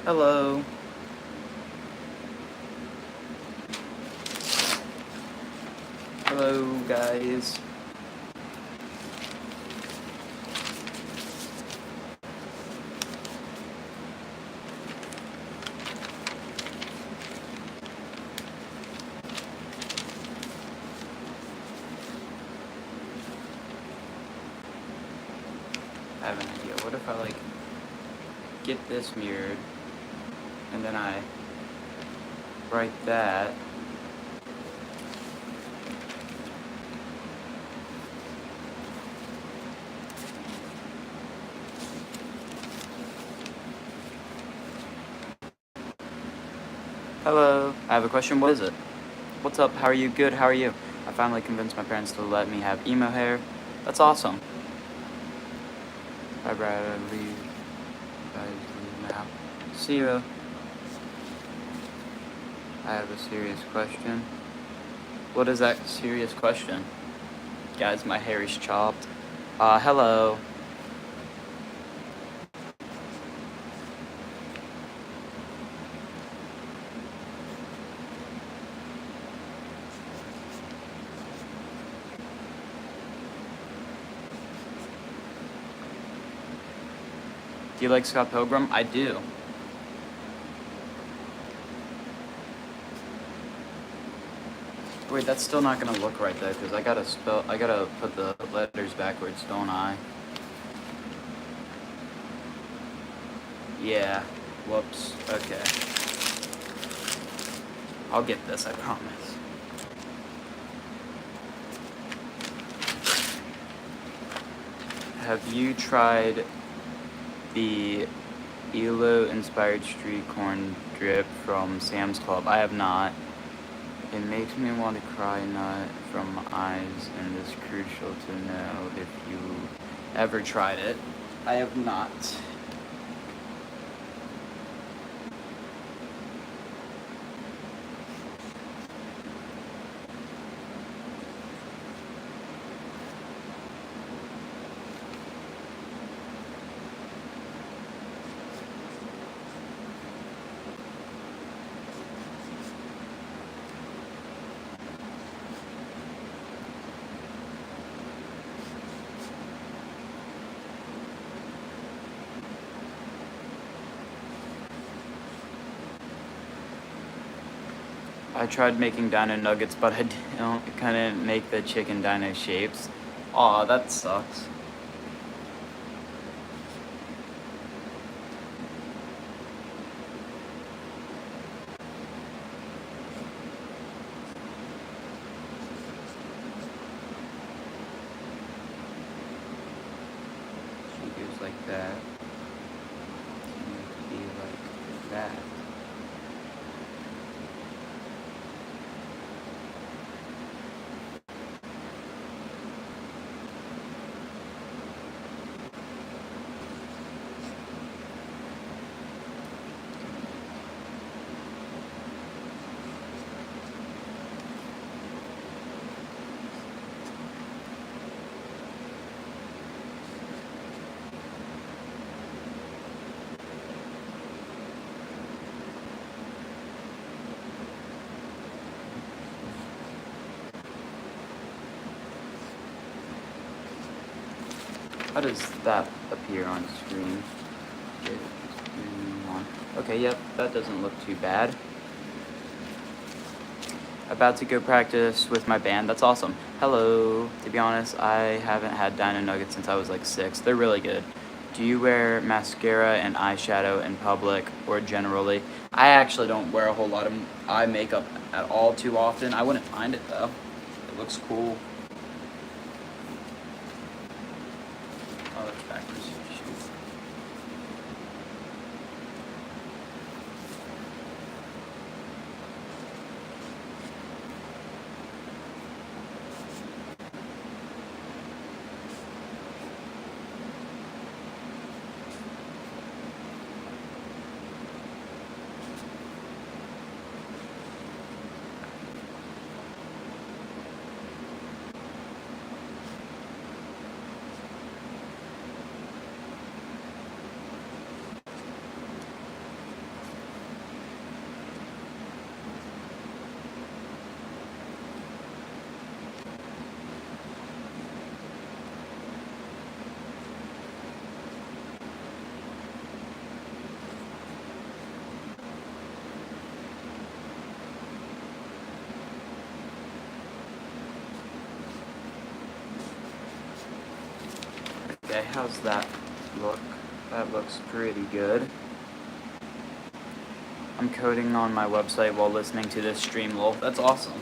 Hello. Hello, guys. I have an idea. What if I, like, get this mirrored, and then I write that. Hello. I have a question. What is it? What's up? How are you? Good. How are you? I finally convinced my parents to let me have emo hair. That's awesome. I'd rather leave. Guys, leave now. See ya. I have a serious question. What is that serious question? Guys, my hair is chopped. Hello. Do you like Scott Pilgrim? I do. Wait, that's still not gonna look right though, because I gotta put the letters backwards, don't I? Yeah. Whoops. Okay. I'll get this, I promise. Have you tried the ELO-inspired street corn drip from Sam's Club? I have not. It makes me want to cry nut from my eyes, and it's crucial to know if you ever tried it. I have not. I tried making dino nuggets, but I couldn't make the chicken dino shapes. Aw, that sucks. She goes like that. She be like that. How does that appear on screen? Okay, yep, that doesn't look too bad. About to go practice with my band. That's awesome. Hello. To be honest, I haven't had dino nuggets since I was like 6. They're really good. Do you wear mascara and eyeshadow in public or generally? I actually don't wear a whole lot of eye makeup at all too often. I wouldn't mind it though. It looks cool. Oh, that's backwards. Shoot. how's that look? That looks pretty good. I'm coding on my website while listening to this stream, lol. That's awesome.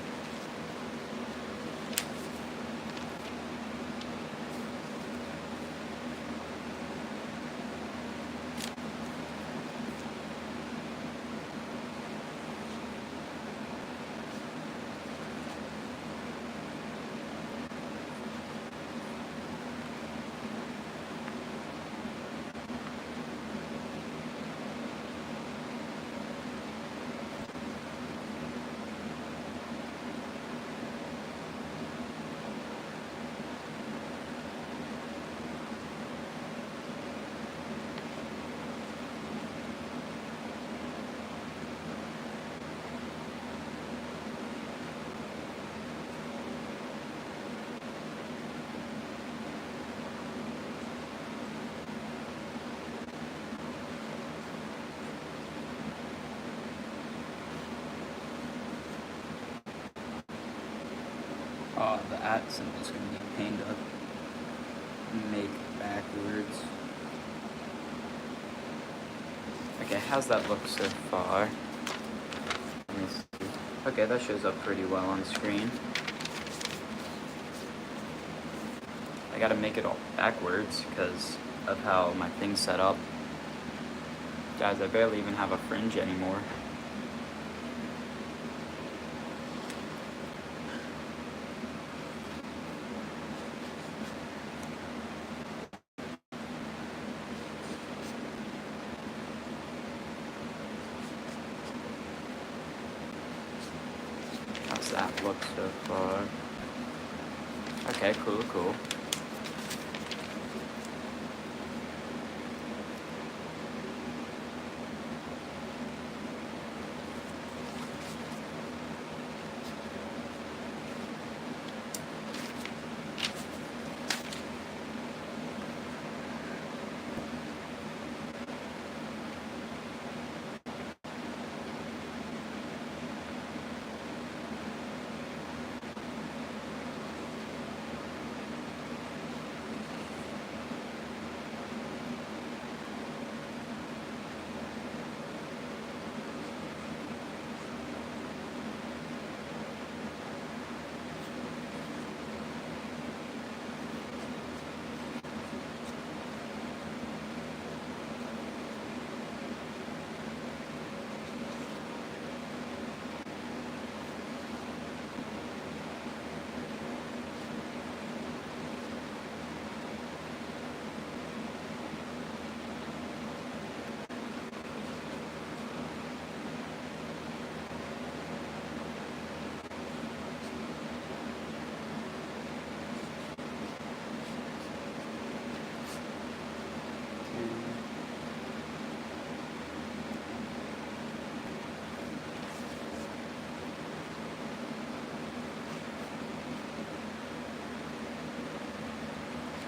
Oh, the at symbol's gonna be a pain to make backwards. Okay, how's that look so far? Let me see. Okay, that shows up pretty well on screen. I gotta make it all backwards because of how my thing's set up. Guys, I barely even have a fringe anymore. How's that look so far? Okay, cool.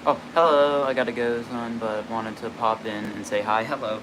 Oh, hello, I gotta go, son, but wanted to pop in and say hi. Hello.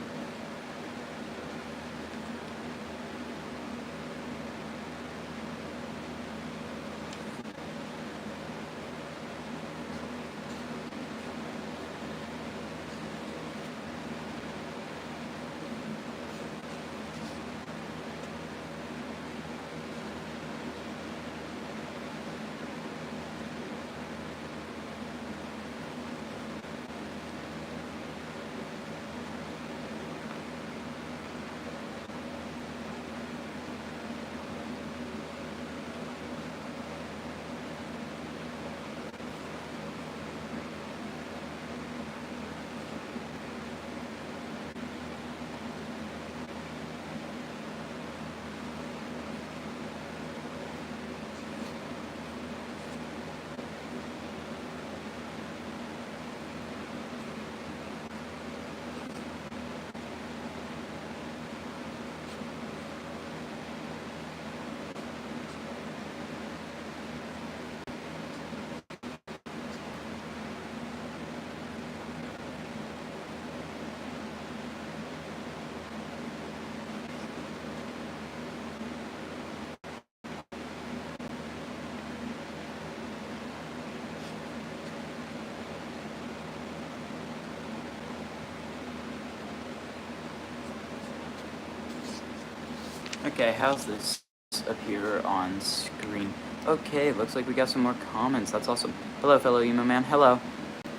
Okay, how's this appear on screen? Okay, looks like we got some more comments. That's awesome. Hello, fellow emo man. Hello.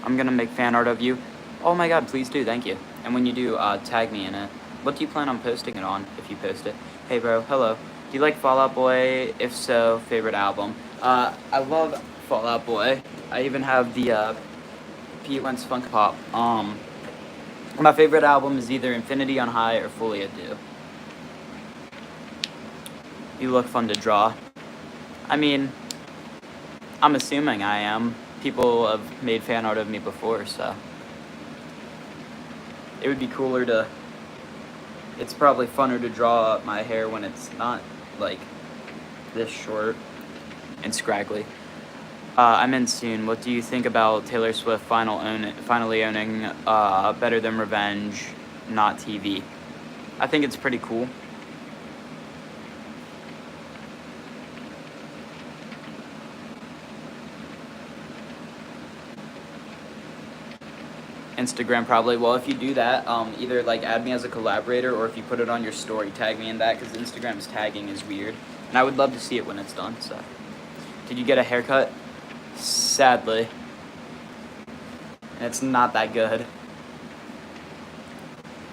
I'm gonna make fan art of you. Oh my god, please do. Thank you. And when you do, tag me in it. What do you plan on posting it on, if you post it? Hey, bro. Hello. Do you like Fall Out Boy? If so, favorite album? I love Fall Out Boy. I even have the, Pete Wentz Funk Pop. My favorite album is either Infinity on High or Fully Adieu. You look fun to draw. I mean, I'm assuming I am. People have made fan art of me before, so it would be cooler to... It's probably funner to draw my hair when it's not, like, this short and scraggly. I'm in soon. What do you think about Taylor Swift finally owning Better Than Revenge, not TV? I think it's pretty cool. Instagram probably. Well, if you do that, either like add me as a collaborator, or if you put it on your story, tag me in that, because Instagram's tagging is weird, and I would love to see it when it's done. So, did you get a haircut? Sadly, and it's not that good.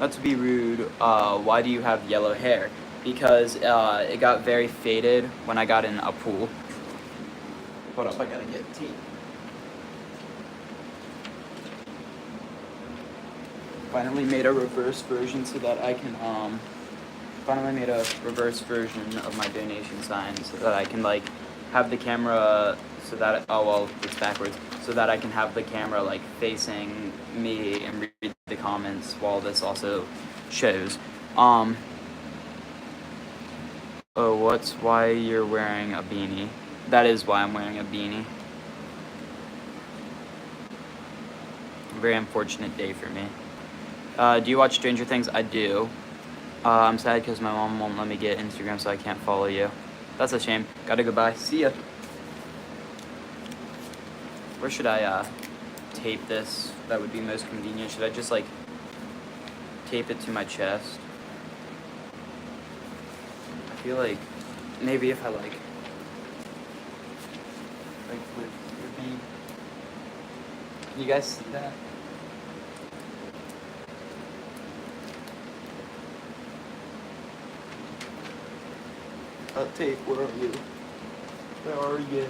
Not to be rude, why do you have yellow hair? Because it got very faded when I got in a pool. Hold up, I gotta get tea. Finally made a reverse version so that I can, finally made a reverse version of my donation sign so that I can, like, have the camera so that, oh, well, it's backwards, so that I can have the camera, like, facing me and read the comments while this also shows. Oh, what's why you're wearing a beanie? That is why I'm wearing a beanie. Very unfortunate day for me. Do you watch Stranger Things? I do. I'm sad because my mom won't let me get Instagram, so I can't follow you. That's a shame. Gotta go bye. See ya. Where should I tape this? That would be most convenient. Should I just like tape it to my chest? I feel like maybe if I like with me. Can you guys see that? Tape, where are you? Where are you?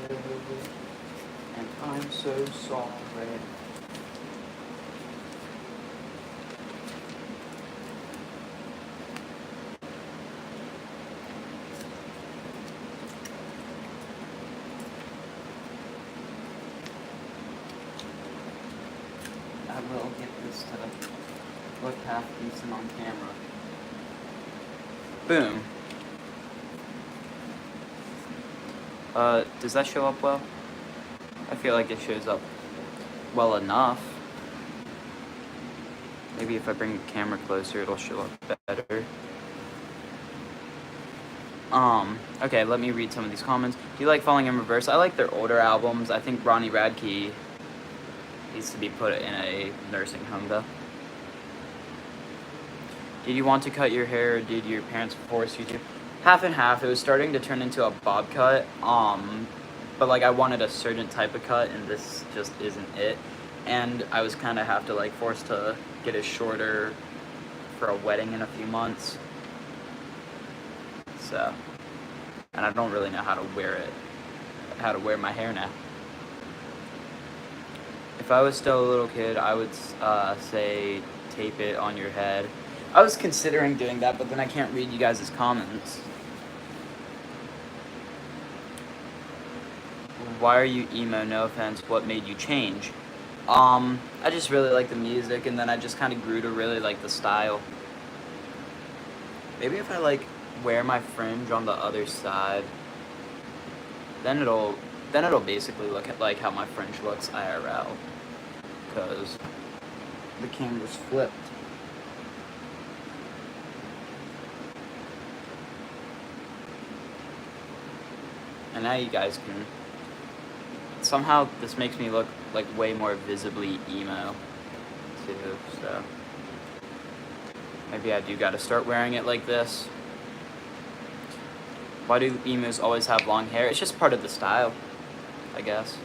And I'm so sorry. I will get this to look half decent on camera. Boom. Does that show up well? I feel like it shows up well enough. Maybe if I bring the camera closer, it'll show up better. Okay, let me read some of these comments. Do you like Falling in Reverse? I like their older albums. I think Ronnie Radke needs to be put in a nursing home, though. Did you want to cut your hair, or did your parents force you to? Half and half. It was starting to turn into a bob cut, but like I wanted a certain type of cut, and this just isn't it. And I was kind of have to like forced to get it shorter for a wedding in a few months. So, and I don't really know how to wear my hair now. If I was still a little kid, I would say tape it on your head. I was considering doing that, but then I can't read you guys' comments. Why are you emo? No offense. What made you change? I just really like the music, and then I just kind of grew to really like the style. Maybe if I like wear my fringe on the other side, then it'll basically look at like how my fringe looks IRL, because the camera's flipped. And now you guys can... Somehow this makes me look like way more visibly emo, too, so... Maybe I do gotta start wearing it like this. Why do emos always have long hair? It's just part of the style, I guess.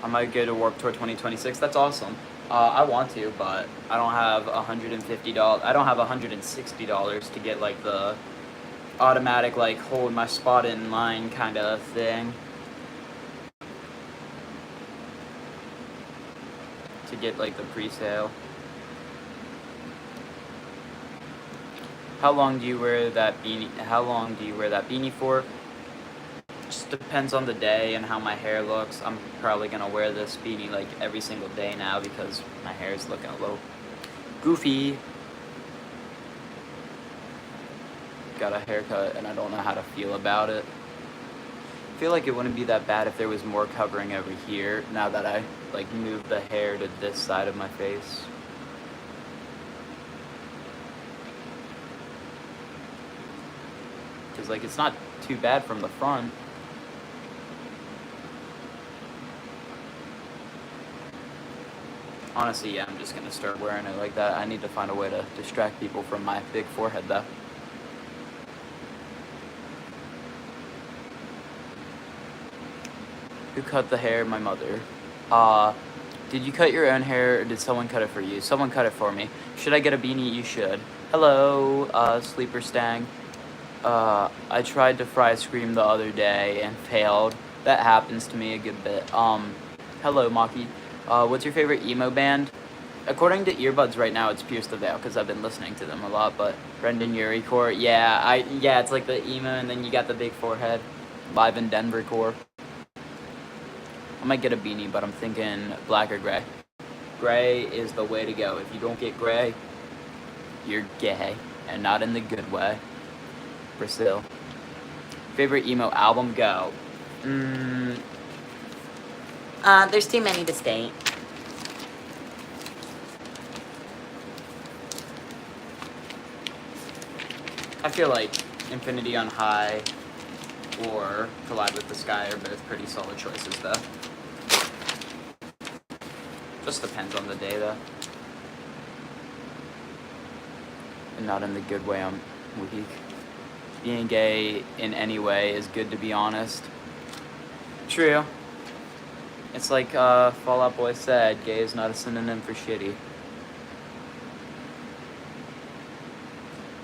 I might go to Warped Tour 2026. That's awesome. I want to, but I don't have $150. I don't have $160 to get like the automatic like hold my spot in line kind of thing. To get like the pre-sale. How long do you wear that beanie? How long do you wear that beanie for? Just depends on the day and how my hair looks. I'm probably gonna wear this beanie like every single day now because my hair is looking a little goofy. Got a haircut and I don't know how to feel about it. I feel like it wouldn't be that bad if there was more covering over here now that I like moved the hair to this side of my face. Cause like it's not too bad from the front. Honestly, yeah, I'm just gonna start wearing it like that. I need to find a way to distract people from my big forehead though. Who cut the hair? My mother. Did you cut your own hair or did someone cut it for you? Someone cut it for me. Should I get a beanie? You should. Hello, Sleeper Stang. I tried to fry scream the other day and failed. That happens to me a good bit. Hello, Maki. What's your favorite emo band? According to earbuds right now, it's Pierce the Veil because I've been listening to them a lot. But Brendan Urie core, yeah, it's like the emo, and then you got the big forehead. Live in Denver core. I might get a beanie, but I'm thinking black or gray. Gray is the way to go. If you don't get gray, you're gay, and not in the good way. Brazil. Favorite emo album? Go. There's too many to state. I feel like Infinity on High or Collide with the Sky are both pretty solid choices, though. Just depends on the day, though. And not in the good way, I'm weak. Being gay in any way is good, to be honest. True. It's like Fall Out Boy said, gay is not a synonym for shitty.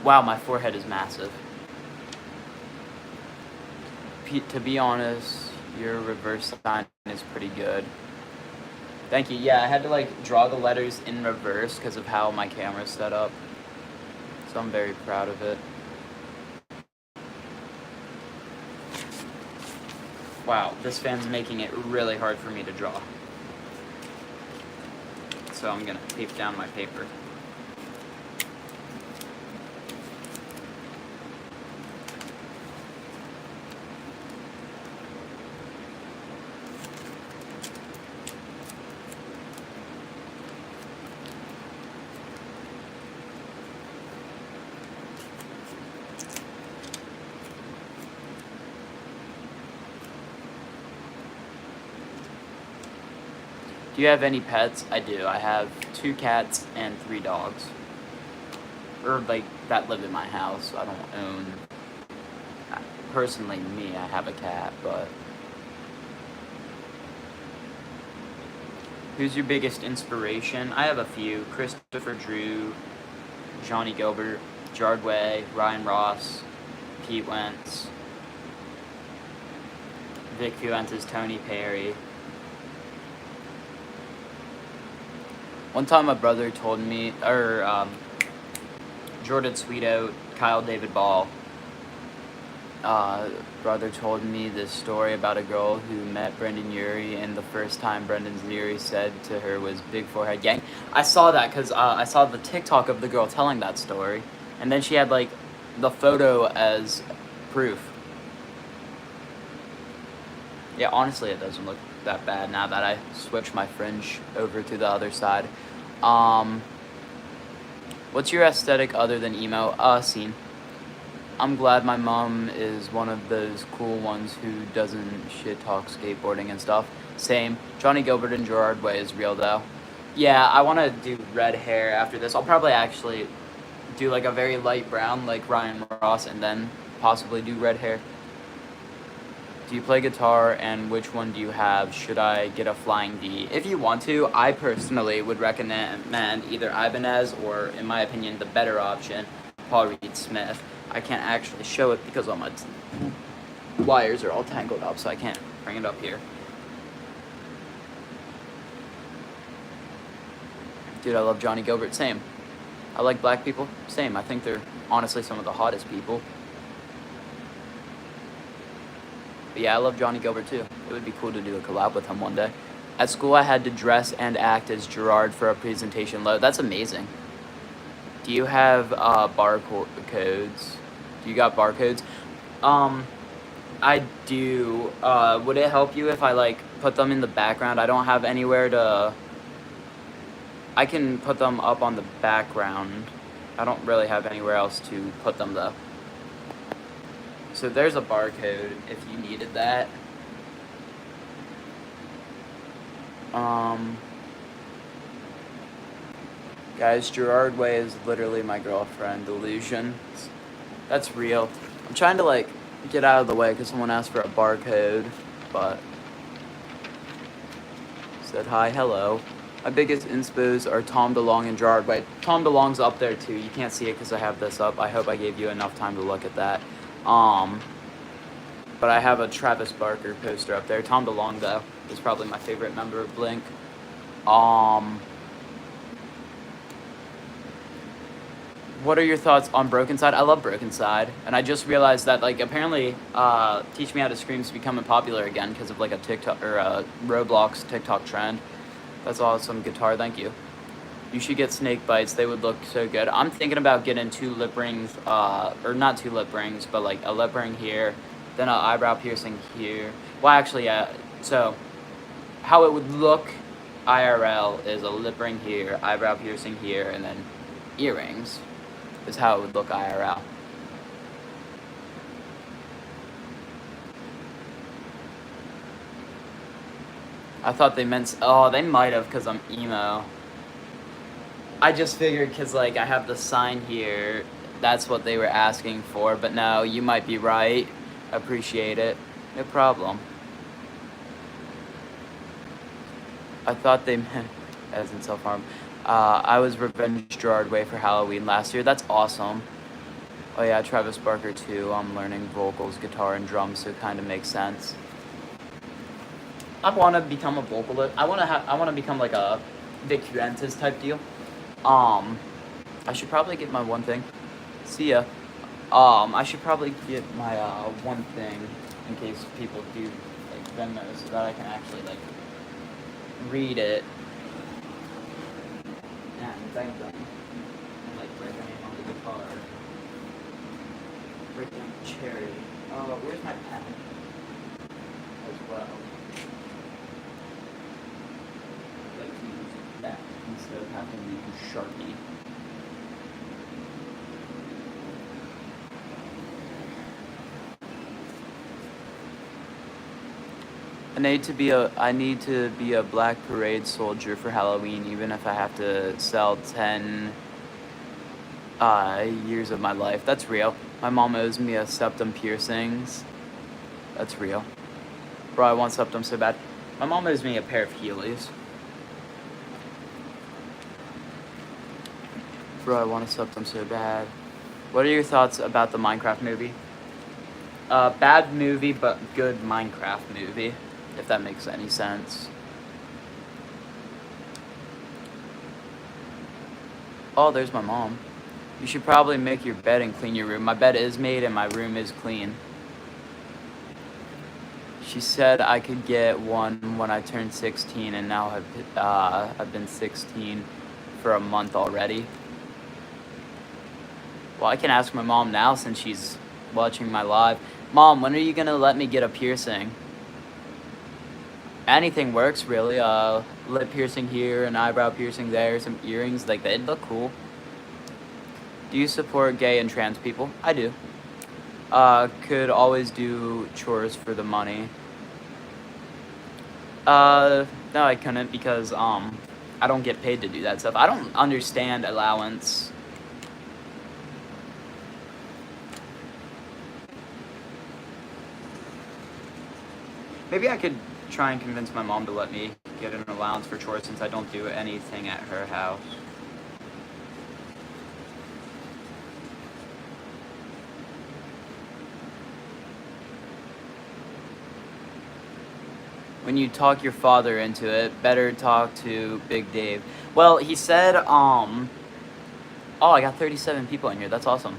Wow, my forehead is massive. To be honest, your reverse sign is pretty good. Thank you. Yeah, I had to like draw the letters in reverse because of how my camera's set up. So I'm very proud of it. Wow, this fan's making it really hard for me to draw. So I'm gonna tape down my paper. Do you have any pets? I do. I have 2 cats and 3 dogs. Or, like, that live in my house. I don't own... Personally, me, I have a cat, but... Who's your biggest inspiration? I have a few. Christopher Drew, Johnny Gilbert, Jard Way, Ryan Ross, Pete Wentz, Vic Fuentes, Tony Perry. One time my brother told me, Jordan Sweeto, Kyle David Ball, brother told me this story about a girl who met Brendan Urie, and the first time Brendan Urie said to her was "Big Forehead Gang." I saw that because I saw the TikTok of the girl telling that story, and then she had like the photo as proof. Yeah, honestly, it doesn't look that bad now that I switched my fringe over to the other side. What's your aesthetic other than emo? Scene. I'm glad my mom is one of those cool ones who doesn't shit talk skateboarding and stuff. Same. Johnny Gilbert and Gerard Way is real though. Yeah, I want to do red hair after this. I'll probably actually do like a very light brown like Ryan Ross and then possibly do red hair. Do you play guitar, and which one do you have? Should I get a flying D? If you want to, I personally would recommend either Ibanez or, in my opinion, the better option, Paul Reed Smith. I can't actually show it because all my wires are all tangled up, so I can't bring it up here. Dude, I love Johnny Gilbert. Same. I like black people. Same. I think they're honestly some of the hottest people. But yeah, I love Johnny Gilbert too. It would be cool to do a collab with him one day. At school, I had to dress and act as Gerard for a presentation load. That's amazing. Do you have barcodes? Do you got barcodes? I do. Would it help you if I like put them in the background? I don't have anywhere to. I can put them up on the background. I don't really have anywhere else to put them though. So there's a barcode if you needed that. Guys, Gerard Way is literally my girlfriend. Delusion. That's real. I'm trying to like get out of the way because someone asked for a barcode, but said hi, hello. My biggest inspos are Tom DeLonge and Gerard Way. Tom DeLonge's up there too. You can't see it because I have this up. I hope I gave you enough time to look at that. But I have a Travis Barker poster up there. Tom DeLonge, though, is probably my favorite member of Blink. What are your thoughts on Broken Side? I love Broken Side, and I just realized that, like, apparently, Teach Me How to Scream is becoming popular again because of, like, a TikTok, or a Roblox TikTok trend. That's awesome guitar, thank you. You should get snake bites, they would look so good. I'm thinking about getting 2 lip rings, or not 2 lip rings, but, like, a lip ring here, then an eyebrow piercing here. Well, actually, yeah, so, how it would look IRL is a lip ring here, eyebrow piercing here, and then earrings. Is how it would look IRL. I thought they meant, oh, they might have because I'm emo. I just figured because, like, I have the sign here, that's what they were asking for, but no, you might be right. Appreciate it. No problem. I thought they meant, as in self-harm. I was Revenge Gerard Way for Halloween last year. That's awesome. Oh yeah, Travis Barker too. I'm learning vocals, guitar, and drums, so it kind of makes sense. I want to become a vocalist. I want to become like a Vic Fuentes type deal. I should probably get my one thing. See ya. I should probably get my one thing in case people do like Venmo, so that I can actually like read it. And thank them. And like write their name on the guitar. Write down Cherry. Oh, where's my pen? As well. Like to use that instead of having to use Sharpie. I need to be a Black Parade soldier for Halloween, even if I have to sell 10 years of my life. That's real. My mom owes me a septum piercings. That's real. Bro, I want septum so bad. My mom owes me a pair of Heelys. Bro, I want a septum so bad. What are your thoughts about the Minecraft movie? Bad movie, but good Minecraft movie. If that makes any sense. Oh, there's my mom. You should probably make your bed and clean your room. My bed is made and my room is clean. She said I could get one when I turned 16, and now I've been 16 for a month already. Well, I can ask my mom now since she's watching my live. Mom, when are you gonna let me get a piercing? Anything works, really. Lip piercing here, an eyebrow piercing there, some earrings, like they'd look cool. Do you support gay and trans people? I do. Could always do chores for the money. No, I couldn't because, I don't get paid to do that stuff. I don't understand allowance. Maybe I could try and convince my mom to let me get an allowance for chores since I don't do anything at her house. When you talk your father into it, better talk to Big Dave. Well, he said, oh, I got 37 people in here. That's awesome.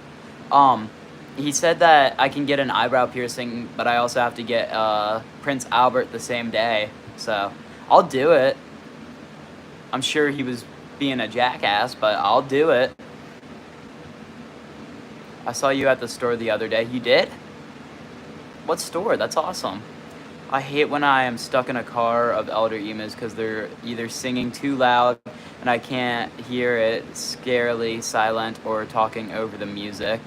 He said that I can get an eyebrow piercing, but I also have to get Prince Albert the same day. So I'll do it. I'm sure he was being a jackass, but I'll do it. I saw you at the store the other day. You did? What store? That's awesome. I hate when I am stuck in a car of elder emos because they're either singing too loud and I can't hear it, scarily silent, or talking over the music.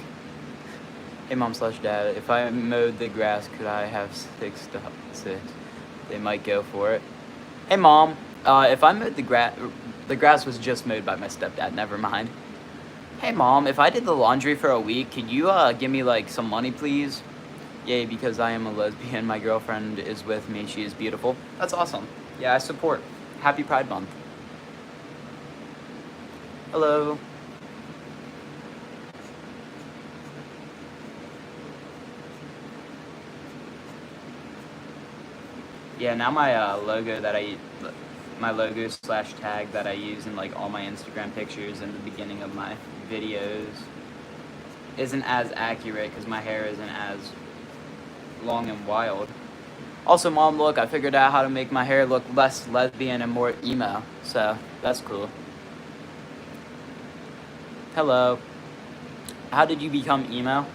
Hey mom/dad, if I mowed the grass, could I have 6 dogs? They might go for it. Hey mom, if I mowed the grass was just mowed by my stepdad, never mind. Hey mom, if I did the laundry for a week, could you give me like some money please? Yay, because I am a lesbian, my girlfriend is with me, she is beautiful. That's awesome. Yeah, I support. Happy Pride Month. Hello. Yeah, now my logo that my logo/tag that I use in like all my Instagram pictures and the beginning of my videos isn't as accurate because my hair isn't as long and wild. Also, mom, look, I figured out how to make my hair look less lesbian and more emo, so that's cool. Hello. How did you become emo?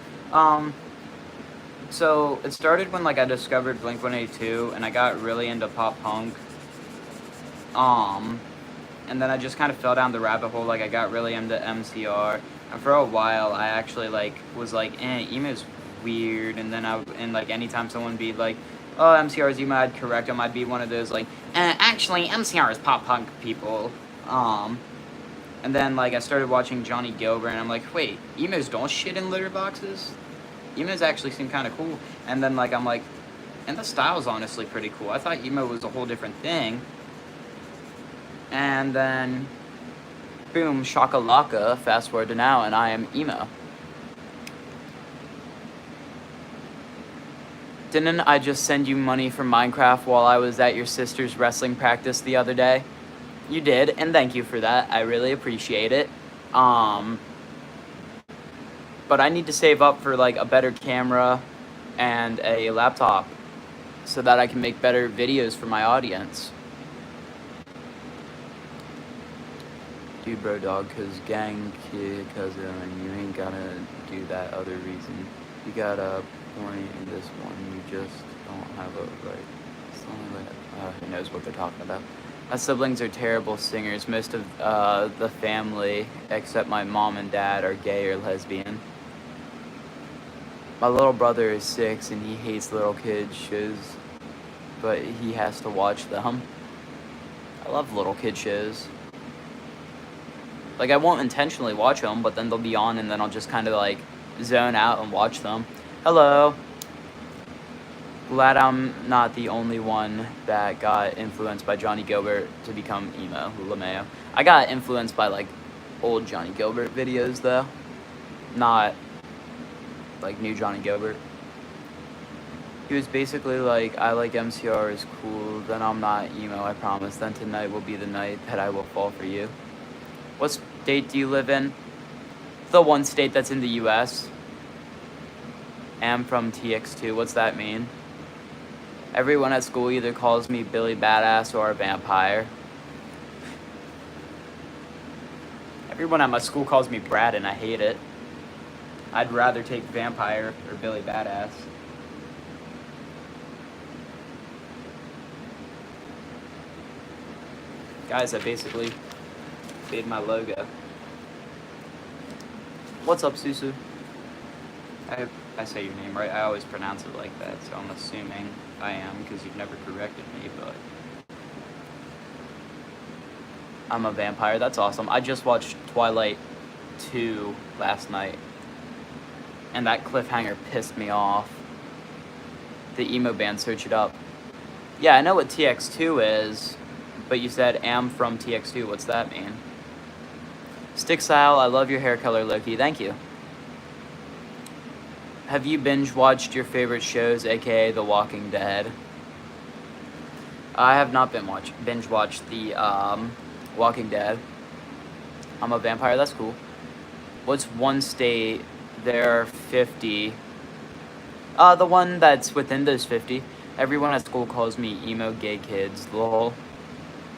So it started when like I discovered Blink-182 and I got really into pop punk. And then I just kind of fell down the rabbit hole. Like I got really into MCR, and for a while I actually like was like, emo's weird. And then like anytime someone be like, oh, MCR is emo, I'd correct them. I'd be one of those like, actually MCR is pop punk people. And then like I started watching Johnny Gilbert, and I'm like, wait, emos don't shit in litter boxes? Emos actually seem kind of cool. And then like I'm like, and the style's honestly pretty cool. I thought emo was a whole different thing. And then, boom, shakalaka, fast forward to now, and I am emo. Didn't I just send you money for Minecraft while I was at your sister's wrestling practice the other day? You did, and thank you for that. I really appreciate it. But I need to save up for like a better camera and a laptop so that I can make better videos for my audience. Dude, bro, dog, cause gang kid, cousin, you ain't gotta do that other reason. You got a point in this one, you just don't have a right. Who knows what they're talking about. My siblings are terrible singers. Most of the family, except my mom and dad, are gay or lesbian. My little brother is 6 and he hates little kids shows, but he has to watch them. I love little kid shows. Like, I won't intentionally watch them, but then they'll be on, and then I'll just kind of, like, zone out and watch them. Hello. Glad I'm not the only one that got influenced by Johnny Gilbert to become emo, LeMayo. I got influenced by, like, old Johnny Gilbert videos, though. Not, like, new Johnny Gilbert. He was basically like, I like MCR is cool, then I'm not emo, I promise. Then tonight will be the night that I will fall for you. What state do you live in? The one state that's in the US. Am from TX2. What's that mean? Everyone at school either calls me Billy Badass or a vampire. Everyone at my school calls me Brad, and I hate it. I'd rather take vampire or Billy Badass. Guys, I basically made my logo. What's up, Susu? I say your name right. I always pronounce it like that, so I'm assuming I am because you've never corrected me, but I'm a vampire. That's awesome. I just watched Twilight 2 last night, and that cliffhanger pissed me off. The emo band, search it up. Yeah, I know what TX2 is, but you said am from TX2. What's that mean? Stick Style, I love your hair color, Loki. Thank you. Have you binge watched your favorite shows, aka The Walking Dead? I have not binge watched the Walking Dead. I'm a vampire. That's cool. What's one state? There are 50. The one that's within those 50. Everyone at school calls me emo gay kids. Lol.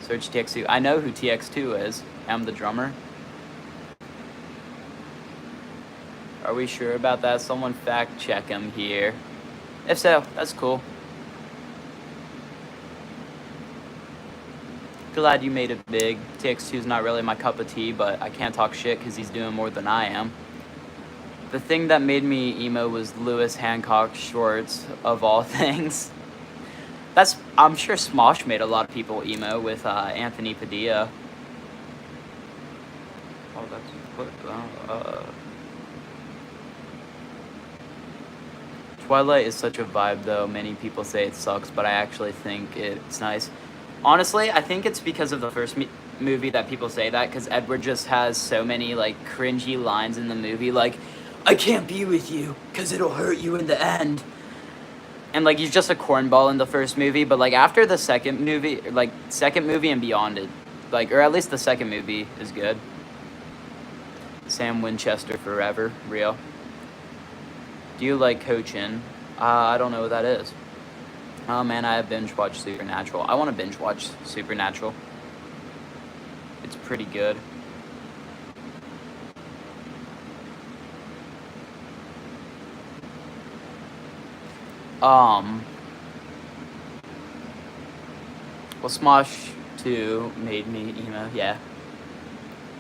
Search TX2. I know who TX2 is. I'm the drummer. Are we sure about that? Someone fact check him here. If so, that's cool. Glad you made it big. TX2 is not really my cup of tea, but I can't talk shit because he's doing more than I am. The thing that made me emo was Lewis Hancock shorts, of all things. I'm sure Smosh made a lot of people emo with Anthony Padilla. Oh, that's what. Twilight is such a vibe, though. Many people say it sucks, but I actually think it's nice. Honestly, I think it's because of the first movie that people say that, because Edward just has so many, like, cringy lines in the movie, like, I can't be with you, because it'll hurt you in the end. And, like, he's just a cornball in the first movie, but, like, after the second movie and beyond it, like, or at least the second movie is good. Sam Winchester forever, real. Do you like coaching? I don't know what that is. Oh man, I have binge watched Supernatural. I want to binge watch Supernatural. It's pretty good. Well, Smosh 2 made me emo, yeah.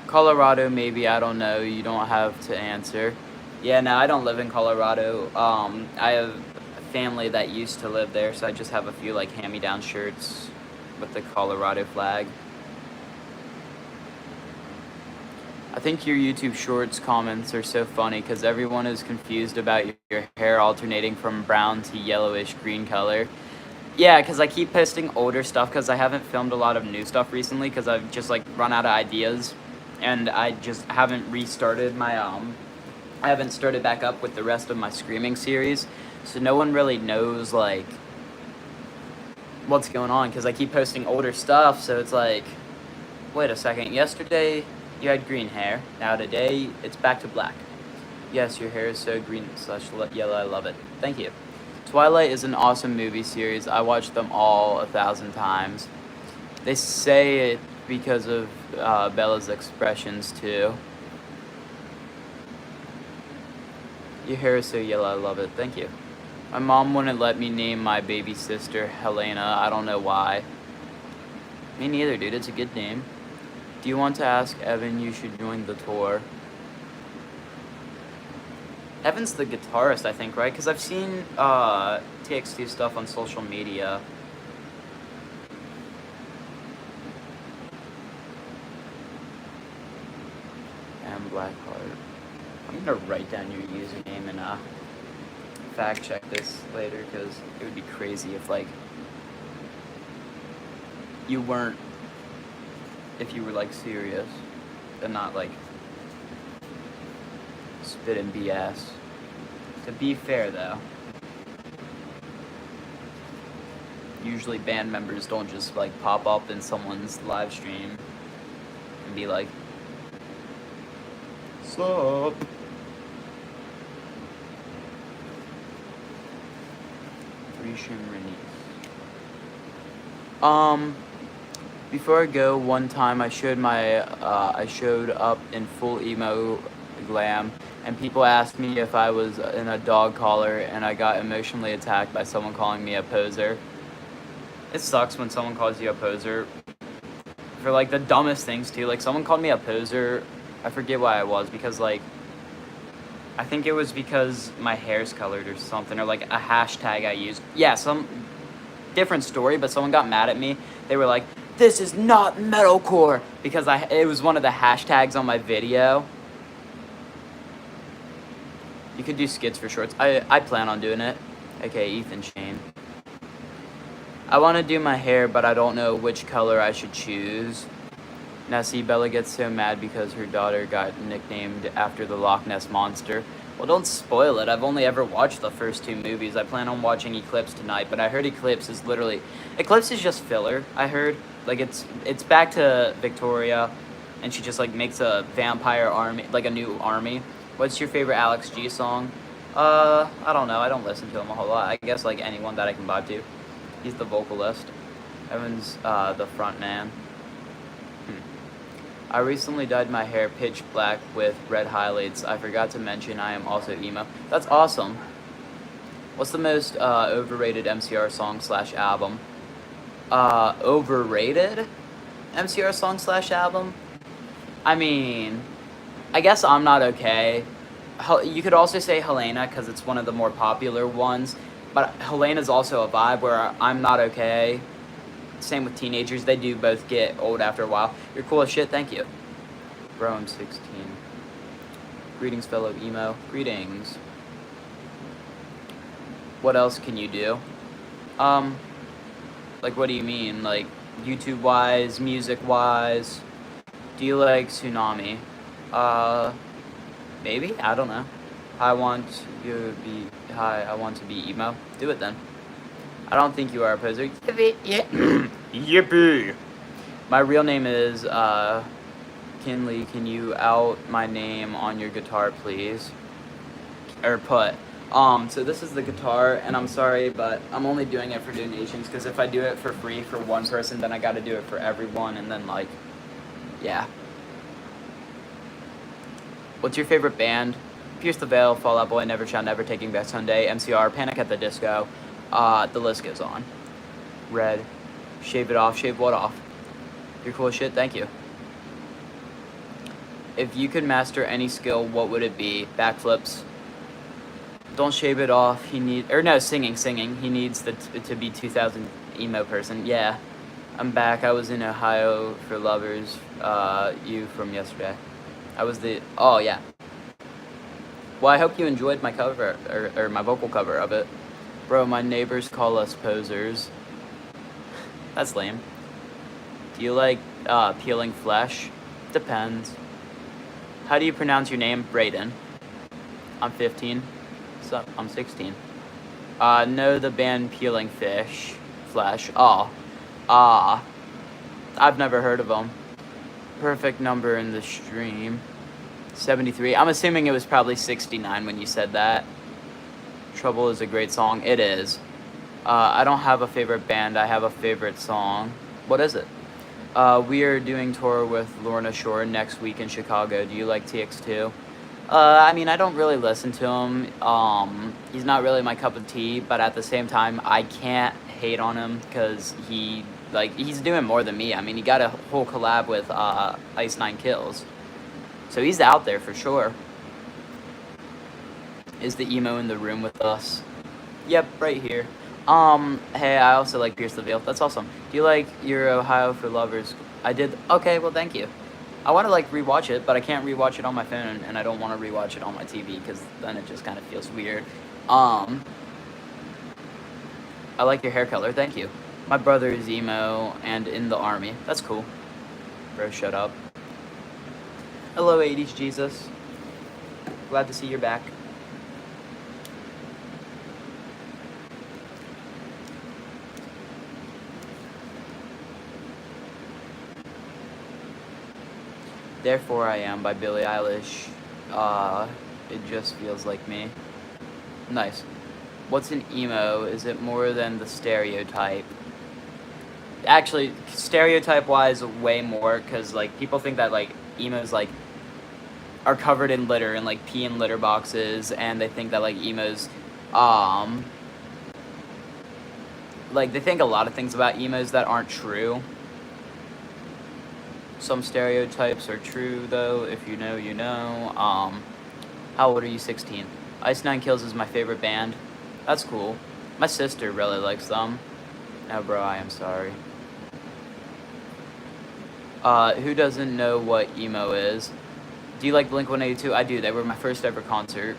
Colorado, maybe, I don't know. You don't have to answer. Yeah, no, I don't live in Colorado. I have a family that used to live there, so I just have a few, like, hand-me-down shirts with the Colorado flag. I think your YouTube Shorts comments are so funny because everyone is confused about your hair alternating from brown to yellowish green color. Yeah, because I keep posting older stuff because I haven't filmed a lot of new stuff recently because I've just, like, run out of ideas. And I just haven't restarted my, I haven't started back up with the rest of my Screaming series. So no one really knows, like, what's going on because I keep posting older stuff. So it's like, wait a second, yesterday you had green hair. Now today it's back to black. Yes, your hair is so green/yellow. I love it. Thank you. Twilight is an awesome movie series. I watched them all 1,000 times. They say it because of Bella's expressions too. Your hair is so yellow, I love it. Thank you. My mom wouldn't let me name my baby sister Helena. I don't know why. Me neither, dude. It's a good name. Do you want to ask Evan? You should join the tour. Evan's the guitarist, I think, right? Because I've seen TXT stuff on social media. And Blackheart. I'm gonna write down your username and fact check this later because it would be crazy if, like, you weren't, if you were, like, serious and not, like, spitting BS. To be fair, though, usually band members don't just, like, pop up in someone's live stream and be like, sup? Before I go, one time I showed up in full emo glam, and people asked me if I was in a dog collar, and I got emotionally attacked by someone calling me a poser. It sucks when someone calls you a poser for, like, the dumbest things too. Like, someone called me a poser. I forget why it was, because, like, I think it was because my hair's colored or something, or, like, a hashtag I used. Yeah, some different story, but someone got mad at me. They were like, this is not metalcore, because it was one of the hashtags on my video. You could do skits for shorts. I plan on doing it. Okay, Ethan Shane. I want to do my hair, but I don't know which color I should choose. Now see, Bella gets so mad because her daughter got nicknamed after the Loch Ness Monster. Well, don't spoil it. I've only ever watched the first 2 movies. I plan on watching Eclipse tonight, but I heard Eclipse is just filler, I heard. Like, it's back to Victoria, and she just, like, makes a vampire army, like a new army. What's your favorite Alex G song? I don't know. I don't listen to him a whole lot. I guess, like, anyone that I can vibe to. He's the vocalist. Evan's, the front man. I recently dyed my hair pitch black with red highlights. I forgot to mention I am also emo. That's awesome. What's the most overrated MCR song / album? Overrated MCR song / album? I mean, I guess I'm Not Okay. You could also say Helena because it's one of the more popular ones. But Helena's also a vibe where I'm Not Okay. Same with Teenagers. They do both get old after a while. You're cool as shit. Thank you. Bro, I'm 16. Greetings, fellow emo. Greetings. What else can you do? Like, what do you mean? Like, YouTube-wise, music-wise? Do you like Tsunami? Maybe? I don't know. I want to be emo. Do it then. I don't think you are a poser. Yippee! Yippee! My real name is, Kinley. Can you out my name on your guitar, please? Or put. So this is the guitar, and I'm sorry, but I'm only doing it for donations, because if I do it for free for one person, then I gotta do it for everyone, and then, like, yeah. What's your favorite band? Pierce the Veil, Fall Out Boy, Never Shall Never, Taking Back Sunday, MCR, Panic at the Disco. The list goes on. Red. Shave it off. Shave what off? You're cool as shit. Thank you. If you could master any skill, what would it be? Backflips. Don't shave it off. Singing. He needs to be 2000 emo person. Yeah. I'm back. I was in Ohio for Lovers. You from yesterday. Oh, yeah. Well, I hope you enjoyed my cover, or my vocal cover of it. Bro, my neighbors call us posers. That's lame. Do you like, peeling flesh? Depends. How do you pronounce your name? Brayden. I'm 15. So, I'm 16. Know the band Peeling Flesh. I've never heard of them. Perfect number in the stream. 73. I'm assuming it was probably 69 when you said that. Trouble is a great song. It is. I don't have a favorite band. I have a favorite song. What is it? We are doing tour with Lorna Shore next week in Chicago. Do you like TX2? I mean, I don't really listen to him. He's not really my cup of tea, but at the same time, I can't hate on him because he's doing more than me. I mean, he got a whole collab with Ice 9 Kills. So he's out there for sure. Is the emo in the room with us? Yep, right here. Hey, I also like Pierce the Veil. That's awesome. Do you like your Ohio for Lovers? I did. Okay, well, thank you. I want to, like, rewatch it, but I can't rewatch it on my phone, and I don't want to rewatch it on my TV, because then it just kind of feels weird. I like your hair color. Thank you. My brother is emo and in the army. That's cool. Bro, shut up. Hello, 80s Jesus. Glad to see you're back. Therefore I Am by Billie Eilish. It just feels like me. Nice. What's an emo? Is it more than the stereotype? Actually, stereotype-wise, way more, because, like, people think that, like, emos, like, are covered in litter and, like, pee in litter boxes, and they think that, like, emos, like, they think a lot of things about emos that aren't true. Some stereotypes are true, though. If you know, you know. How old are you? 16. Ice 9 Kills is my favorite band. That's cool. My sister really likes them. No, bro, I am sorry. Who doesn't know what emo is? Do you like Blink-182? I do. They were my first ever concert.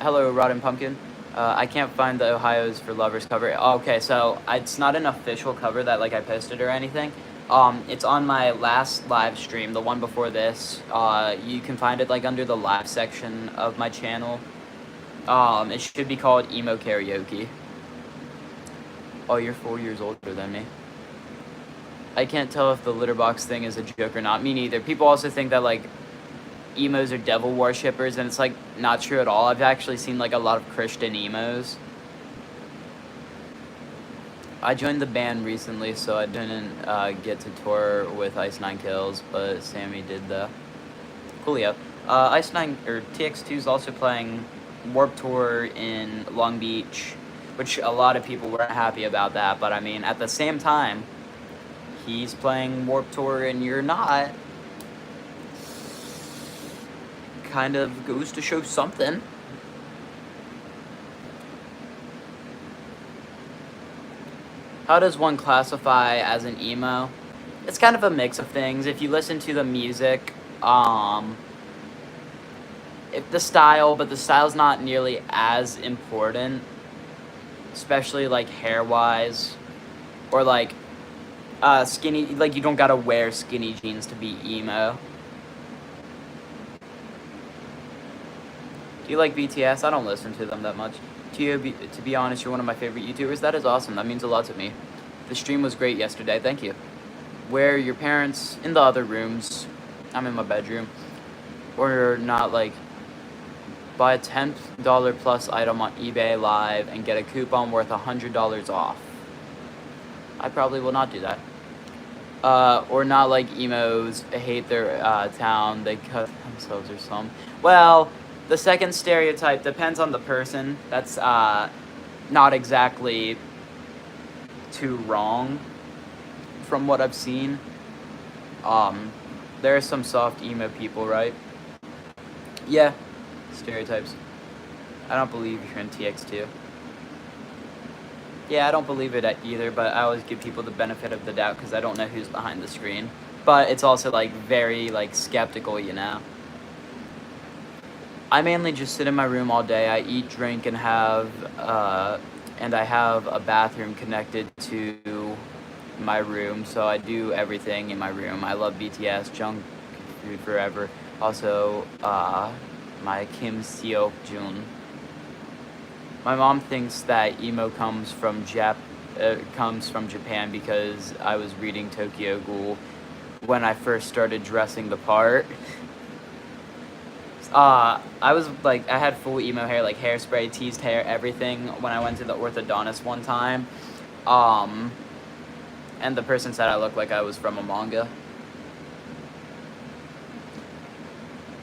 Hello, Rotten Pumpkin. I can't find the Ohio's for Lovers cover. Oh, okay, so it's not an official cover that like I posted or anything. It's on my last live stream, the one before this. You can find it like under the live section of my channel. It should be called Emo Karaoke. Oh, you're 4 years older than me. I can't tell if the litter box thing is a joke or not. Me neither. People also think that like emos are devil worshippers, and it's like not true at all. I've actually seen like a lot of Christian emos. I joined the band recently, so I didn't get to tour with Ice Nine Kills, but Sammy did the Coolio. Ice Nine or TX2 is also playing Warped Tour in Long Beach, which a lot of people weren't happy about that. But I mean, at the same time, he's playing Warped Tour and you're not. Kind of goes to show something. How does one classify as an emo? It's kind of a mix of things. If you listen to the music, if the style, but the style's not nearly as important, especially like hair-wise, or like skinny, like you don't gotta wear skinny jeans to be emo. Do you like BTS? I don't listen to them that much. To be honest, you're one of my favorite YouTubers. That is awesome. That means a lot to me. The stream was great yesterday. Thank you. Where your parents in the other rooms? I'm in my bedroom. Or not, like, buy a $10 plus item on eBay Live and get a coupon worth $100 off. I probably will not do that. Or not like emos hate their town. They cut themselves or some. Well, the second stereotype depends on the person. That's not exactly too wrong from what I've seen. There are some soft emo people, right? Yeah, stereotypes. I don't believe you're in TX2. Yeah, I don't believe it either, but I always give people the benefit of the doubt because I don't know who's behind the screen. But it's also like very like skeptical, you know. I mainly just sit in my room all day. I eat, drink, and I have a bathroom connected to my room, so I do everything in my room. I love BTS, Jung Food Forever. Also, my Kim Seok Jun. My mom thinks that emo comes from Japan because I was reading Tokyo Ghoul when I first started dressing the part. I was like, I had full emo hair, like hairspray, teased hair, everything when I went to the orthodontist one time. And the person said I looked like I was from a manga.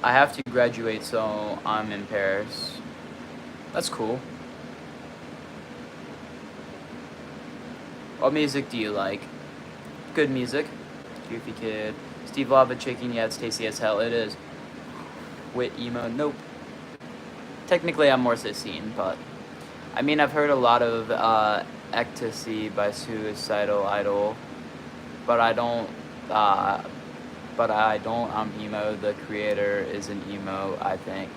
I have to graduate, so I'm in Paris. That's cool. What music do you like? Good music. Goofy Kid. Steve Lava Chicken, yeah, it's tasty as hell. It is. Wit emo, nope. Technically, I'm more Sissine, but I mean, I've heard a lot of Ecstasy by Suicidal Idol, but I don't. I'm emo. The creator is an emo, I think.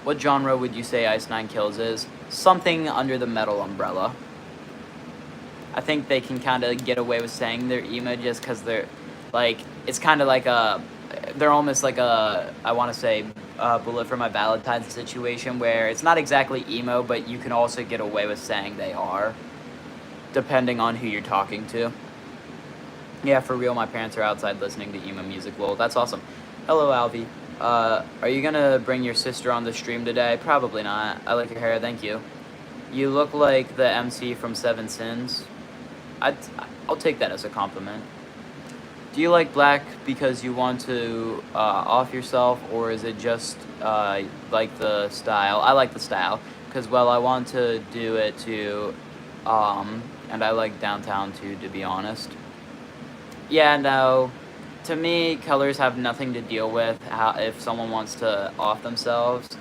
What genre would you say Ice Nine Kills is? Something under the metal umbrella. I think they can kind of get away with saying they're emo just because they're like, it's kind of like they're almost like I want to say, Bullet for My Valentine situation where it's not exactly emo, but you can also get away with saying they are, depending on who you're talking to. Yeah, for real, my parents are outside listening to emo music. Well, that's awesome. Hello, Alvi. Are you gonna bring your sister on the stream today? Probably not. I like your hair, thank you. You look like the MC from Seven Sins. I'll take that as a compliment. Do you like black because you want to off yourself, or is it just like the style? I like the style because, well, I want to do it too, and I like downtown too, to be honest. Yeah, no, to me, colors have nothing to deal with if someone wants to off themselves.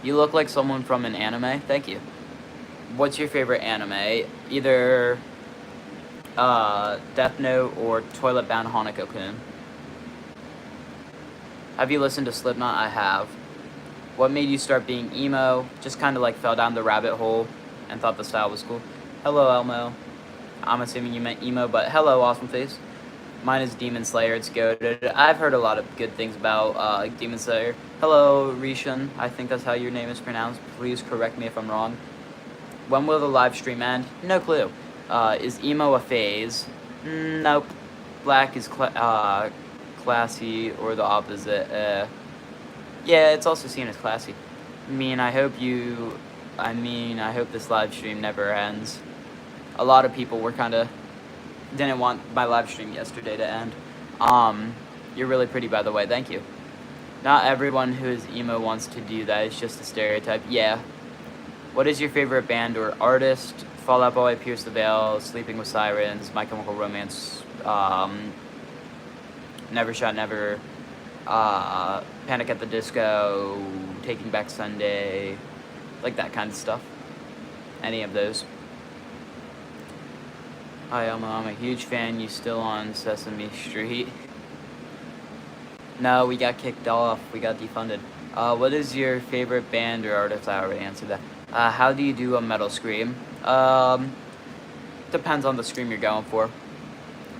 You look like someone from an anime. Thank you. What's your favorite anime? Either Death Note or Toilet Bound Hanako-kun. Have you listened to Slipknot? I have. What made you start being emo? Just kind of like fell down the rabbit hole and thought the style was cool. Hello, Elmo. I'm assuming you meant emo, but hello, Awesome Face. Mine is Demon Slayer. It's goated. I've heard a lot of good things about Demon Slayer. Hello, Rishun. I think that's how your name is pronounced. Please correct me if I'm wrong. When will the live stream end? No clue. Is emo a phase? Nope. Black is classy, or the opposite. Yeah, it's also seen as classy. I hope this live stream never ends. A lot of people were didn't want my live stream yesterday to end. You're really pretty, by the way. Thank you. Not everyone who is emo wants to do that. It's just a stereotype. Yeah. What is your favorite band or artist? Fall Out Boy, Pierce the Veil, Sleeping with Sirens, My Chemical Romance, Never Shot Never, Panic at the Disco, Taking Back Sunday, like that kind of stuff. Any of those. Hi, I'm a huge fan. You still on Sesame Street? No, we got kicked off. We got defunded. What is your favorite band or artist? I already answered that. How do you do a metal scream? Depends on the scream you're going for.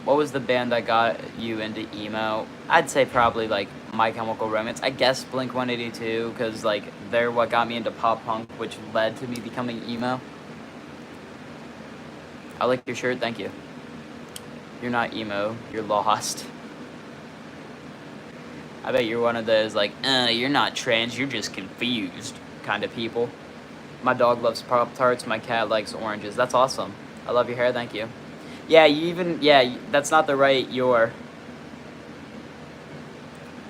What was the band that got you into emo? I'd say probably like My Chemical Romance. I guess Blink-182, because like they're what got me into pop punk, which led to me becoming emo. I like your shirt, thank you. You're not emo, you're lost. I bet you're one of those like, you're not trans, you're just confused kind of people. My dog loves Pop-Tarts, my cat likes oranges. That's awesome. I love your hair, thank you. Yeah, that's not the right your.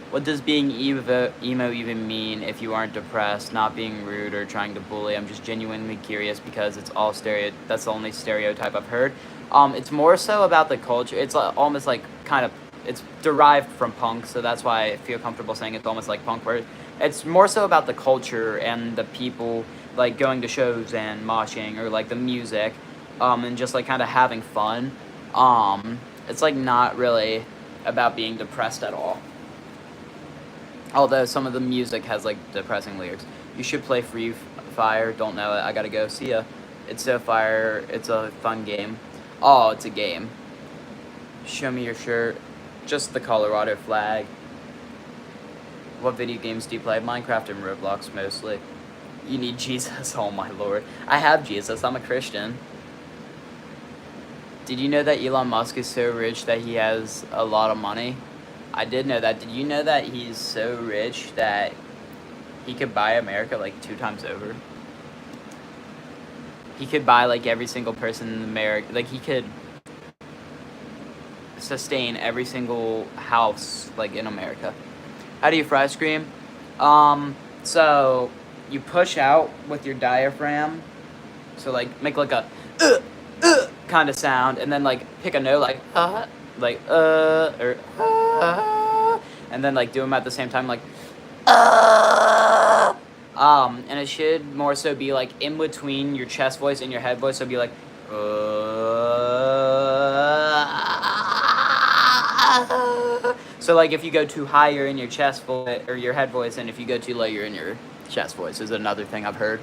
What does being emo even mean if you aren't depressed, not being rude or trying to bully? I'm just genuinely curious because it's all that's the only stereotype I've heard. It's more so about the culture. It's almost like it's derived from punk, so that's why I feel comfortable saying it's almost like punk, where it's more so about the culture and the people like going to shows and moshing, or like the music, and just like kind of having fun. It's like not really about being depressed at all. Although some of the music has like depressing lyrics. You should play Free Fire. Don't know it. I gotta go. See ya. It's so fire. It's a fun game. Oh, it's a game. Show me your shirt. Just the Colorado flag. What video games do you play? Minecraft and Roblox mostly. You need Jesus. Oh my lord. I have Jesus. I'm a Christian. Did you know that Elon Musk is so rich that he has a lot of money? I did know that. Did you know that he's so rich that he could buy America like 2 times over? He could buy like every single person in America. Like he could sustain every single house like in America. How do you fry scream? So you push out with your diaphragm. So like make like a kind of sound, and then like pick a note like or and then like do them at the same time like and it should more so be like in between your chest voice and your head voice, so it'd be like so like if you go too high you're in your chest voice or your head voice, and if you go too low you're in your chest voice, is another thing I've heard.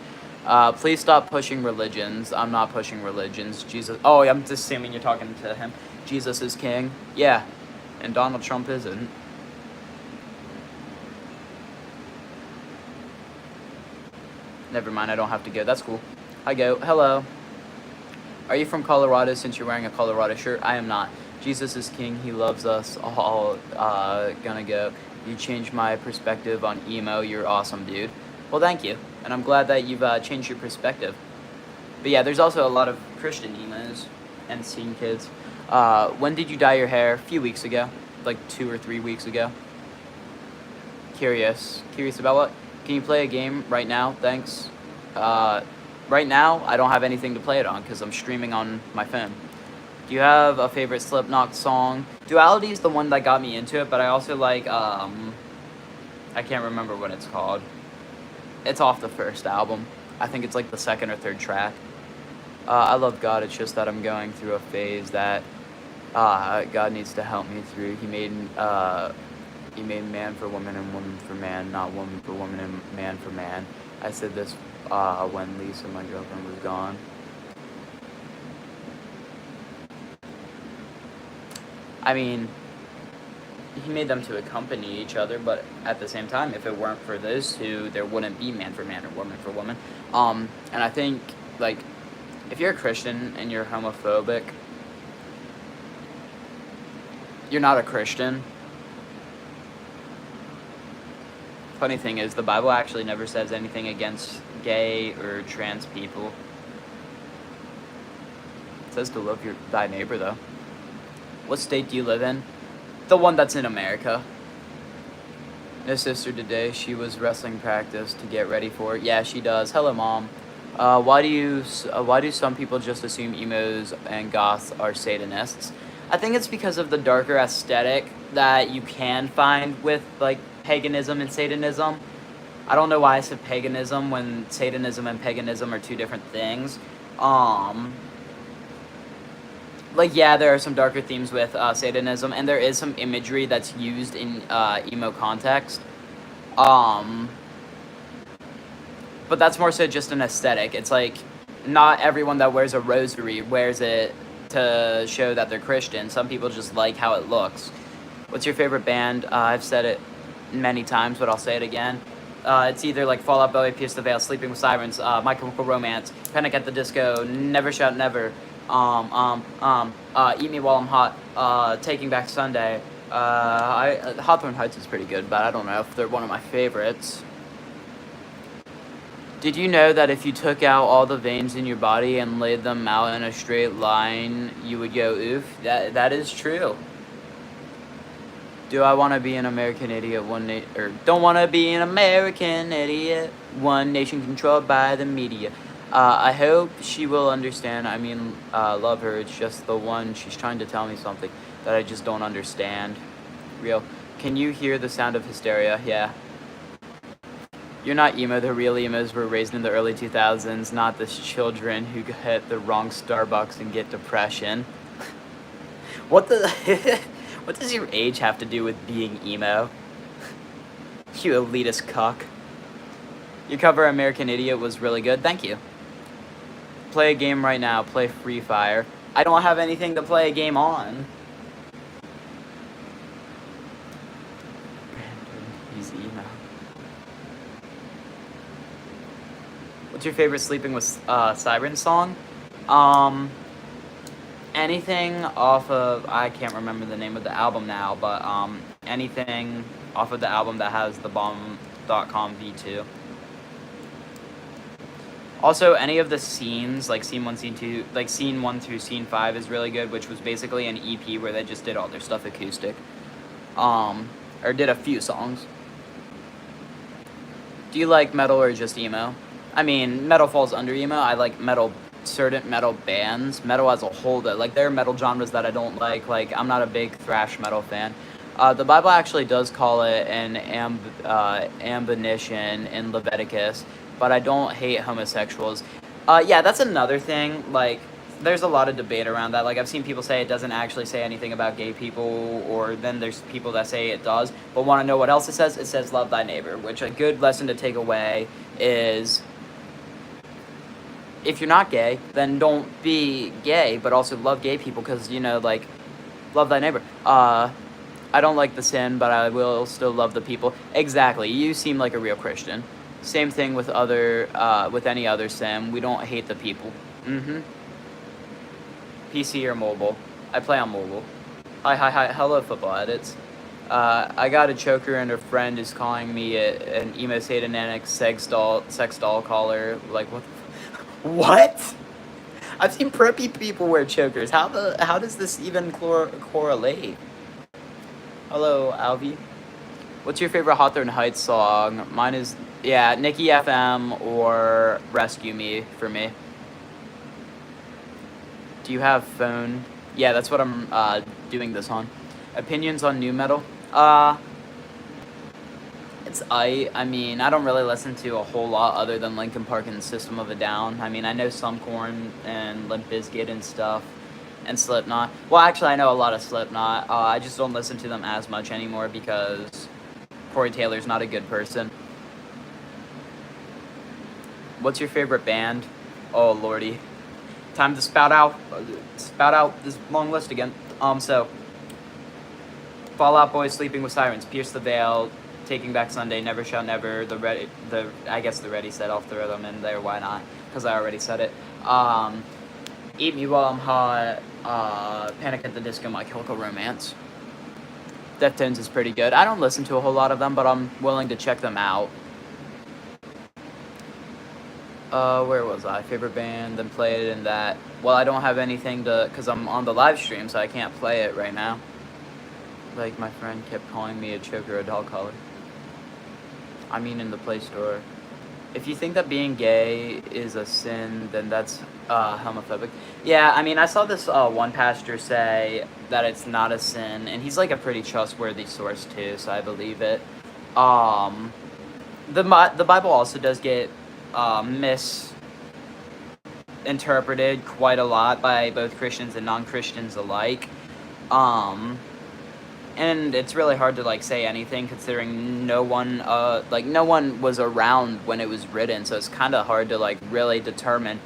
Please stop pushing religions. I'm not pushing religions. Jesus. Oh, I'm just assuming you're talking to him. Jesus is king. Yeah. And Donald Trump isn't. Never mind, I don't have to go. That's cool. I go. Hello. Are you from Colorado since you're wearing a Colorado shirt? I am not. Jesus is king. He loves us all. Gonna go. You changed my perspective on emo. You're awesome, dude. Well, thank you. And I'm glad that you've changed your perspective. But yeah, there's also a lot of Christian emos and scene kids. When did you dye your hair? A few weeks ago. Like 2 or 3 weeks ago. Curious about what? Can you play a game right now? Thanks. Right now, I don't have anything to play it on because I'm streaming on my phone. Do you have a favorite Slipknot song? Duality is the one that got me into it, but I also like, I can't remember what it's called. It's off the first album. I think it's like the 2nd or 3rd track. I love God. It's just that I'm going through a phase that God needs to help me through. He made You made man for woman and woman for man, not woman for woman and man for man. I said this when Lisa, my girlfriend, was gone. I mean, he made them to accompany each other, but at the same time, if it weren't for those two, there wouldn't be man for man or woman for woman. And I think, like, if you're a Christian and you're homophobic, you're not a Christian. Funny thing is, the Bible actually never says anything against gay or trans people. It says to love thy neighbor, though. What state do you live in? The one that's in America. No sister today. She was wrestling practice to get ready for it. Yeah, she does. Hello, Mom. Why do some people just assume emos and goths are Satanists? I think it's because of the darker aesthetic that you can find with, like, paganism and Satanism. I don't know why I said paganism when Satanism and paganism are two different things. Like, yeah, there are some darker themes with Satanism, and there is some imagery that's used in emo context. But that's more so just an aesthetic. It's like, not everyone that wears a rosary wears it to show that they're Christian. Some people just like how it looks. What's your favorite band? I've said it many times, but I'll say it again. It's either like Fall Out Boy, Pierce the Veil, Sleeping with Sirens, My Chemical Romance, Panic at the Disco, Never Shout Never, Eat Me While I'm Hot, Taking Back Sunday. Hawthorne Heights is pretty good, but I don't know if they're one of my favorites. Did you know that if you took out all the veins in your body and laid them out in a straight line, you would go oof? That is true. Do I want to be an American idiot? Don't want to be an American idiot. One nation controlled by the media. I hope she will understand. I mean, love her. It's just the one. She's trying to tell me something that I just don't understand. Real. Can you hear the sound of hysteria? Yeah. You're not emo. The real emos were raised in the early 2000s, not the children who hit the wrong Starbucks and get depression. What the... What does your age have to do with being emo? You elitist cuck. Your cover American Idiot was really good. Thank you. Play a game right now. Play Free Fire. I don't have anything to play a game on. He's emo. What's your favorite Sleeping with Sirens song? Anything off of, I can't remember the name of the album now, but anything off of the album that has the bomb.com V2. Also, any of the scenes, like scene 1, scene 2, like scene 1 through scene 5 is really good, which was basically an EP where they just did all their stuff acoustic. Or did a few songs. Do you like metal or just emo? I mean, metal falls under emo. I like metal, certain metal bands, metal as a whole, that like there are metal genres that I don't like I'm not a big thrash metal fan. The Bible actually does call it an ambition in Leviticus, but I don't hate homosexuals. Yeah, that's another thing, like there's a lot of debate around that. Like I've seen people say it doesn't actually say anything about gay people, or then there's people that say it does, but want to know what else it says? It says love thy neighbor, which a good lesson to take away is if you're not gay, then don't be gay, but also love gay people, because, you know, like, love thy neighbor. I don't like the sin, but I will still love the people. Exactly. You seem like a real Christian. Same thing with with any other sin. We don't hate the people. PC or mobile? I play on mobile. Hi. Hello, Football Edits. I got a choker and a friend is calling me an emo satanic sex doll caller. Like, what the What? I've seen preppy people wear chokers. How does this even correlate? Hello, Alvi. What's your favorite Hawthorne Heights song? Mine is, yeah, Nikki FM or Rescue Me for me. Do you have phone? Yeah, that's what I'm doing this on. Opinions on new metal? I mean, I don't really listen to a whole lot other than Linkin Park and System of a Down. I mean, I know some Korn and Limp Bizkit and stuff, and Slipknot. Well, actually, I know a lot of Slipknot. I just don't listen to them as much anymore because Corey Taylor's not a good person. What's your favorite band? Oh, lordy. Time to spout out this long list again. So Fall Out Boy, Sleeping with Sirens, Pierce the Veil, Taking Back Sunday, Never Shall Never, I guess the Ready Set Off the Rhythm in there, why not? Because I already said it. Eat Me While I'm Hot, Panic at the Disco, My Chemical Romance. Deftones is pretty good. I don't listen to a whole lot of them, but I'm willing to check them out. Where was I? Favorite band, then play it in that. Well, I don't have anything to, because I'm on the live stream, so I can't play it right now. Like, my friend kept calling me a chick or a dog collar. I mean, in the Play Store. If you think that being gay is a sin, then that's homophobic. Yeah, I mean, I saw this one pastor say that it's not a sin, and he's like a pretty trustworthy source too, so I believe it. The Bible also does get misinterpreted quite a lot by both Christians and non-Christians alike. And it's really hard to like say anything considering no one was around when it was written, so it's kind of hard to like really determine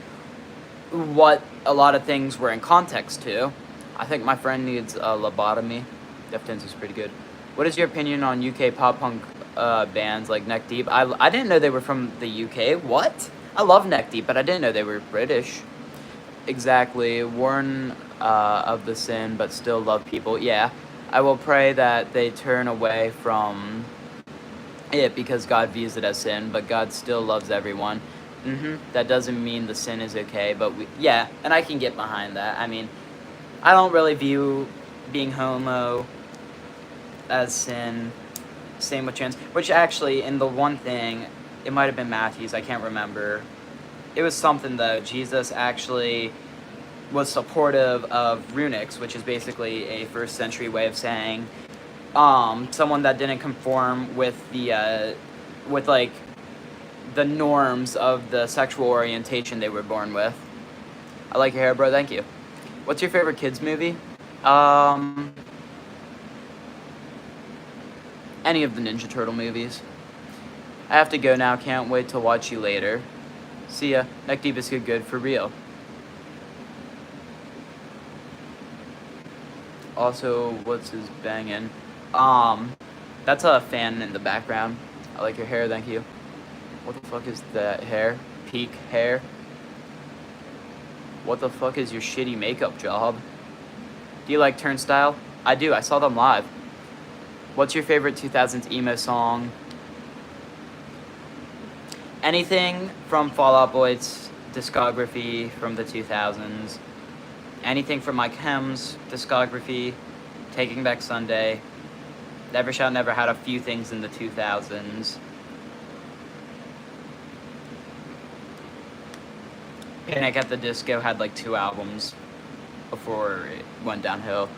what a lot of things were in context to. I think my friend needs a lobotomy. Deftones is pretty good. What is your opinion on UK pop punk bands like Neck Deep? I didn't know they were from the UK. What? I love Neck Deep, but I didn't know they were British. Exactly. Warn of the sin, but still love people. Yeah. I will pray that they turn away from it because God views it as sin, but God still loves everyone. That doesn't mean the sin is okay, but yeah, and I can get behind that. I mean, I don't really view being homo as sin. Same with trans, which actually, in the one thing, it might have been Matthew's, I can't remember. It was something though. Jesus actually was supportive of runics, which is basically a first century way of saying someone that didn't conform with the norms of the sexual orientation they were born with. I like your hair, bro. Thank you. What's your favorite kids movie? Any of the Ninja Turtle movies. I have to go now. Can't wait to watch you later. See ya. Neck Deep is good for real. Also, what's his banging? That's a fan in the background. I like your hair, thank you. What the fuck is that hair? Peak hair? What the fuck is your shitty makeup job? Do you like Turnstile? I do, I saw them live. What's your favorite 2000s emo song? Anything from Fall Out Boy's discography from the 2000s. Anything from Mike Hem's discography, Taking Back Sunday, Never Shall Never had a few things in the 2000s. Panic at the Disco had like 2 albums before it went downhill.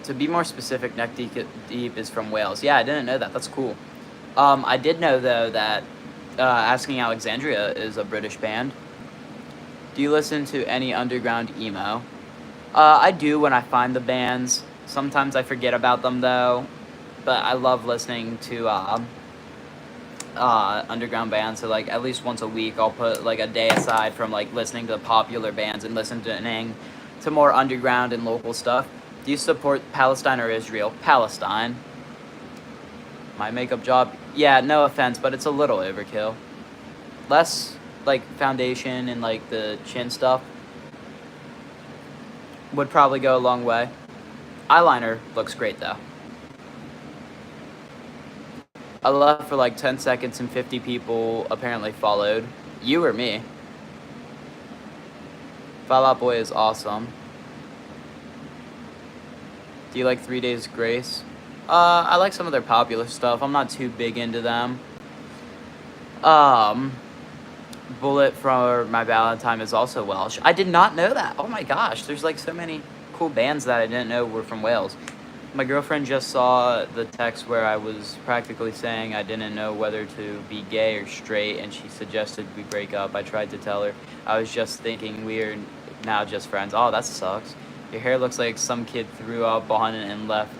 To be more specific, Neck Deep is from Wales. Yeah, I didn't know that. That's cool. I did know though that Asking Alexandria is a British band. Do you listen to any underground emo? I do when I find the bands. Sometimes I forget about them though, but I love listening to underground bands. So like at least once a week I'll put like a day aside from like listening to popular bands and listening to more underground and local stuff. Do you support Palestine or Israel? Palestine. My makeup job? Yeah, no offense, but it's a little overkill. Less, like, foundation and, like, the chin stuff would probably go a long way. Eyeliner looks great, though. I left for, like, 10 seconds and 50 people apparently followed. You or me. Fall Out Boy is awesome. Do you like 3 Days Grace? I like some of their popular stuff. I'm not too big into them. Bullet for My Valentine is also Welsh. I did not know that. Oh my gosh, there's like so many cool bands that I didn't know were from Wales. My girlfriend just saw the text where I was practically saying I didn't know whether to be gay or straight, and she suggested we break up. I tried to tell her I was just thinking we're now just friends. Oh, that sucks. Your hair looks like some kid threw up on it and left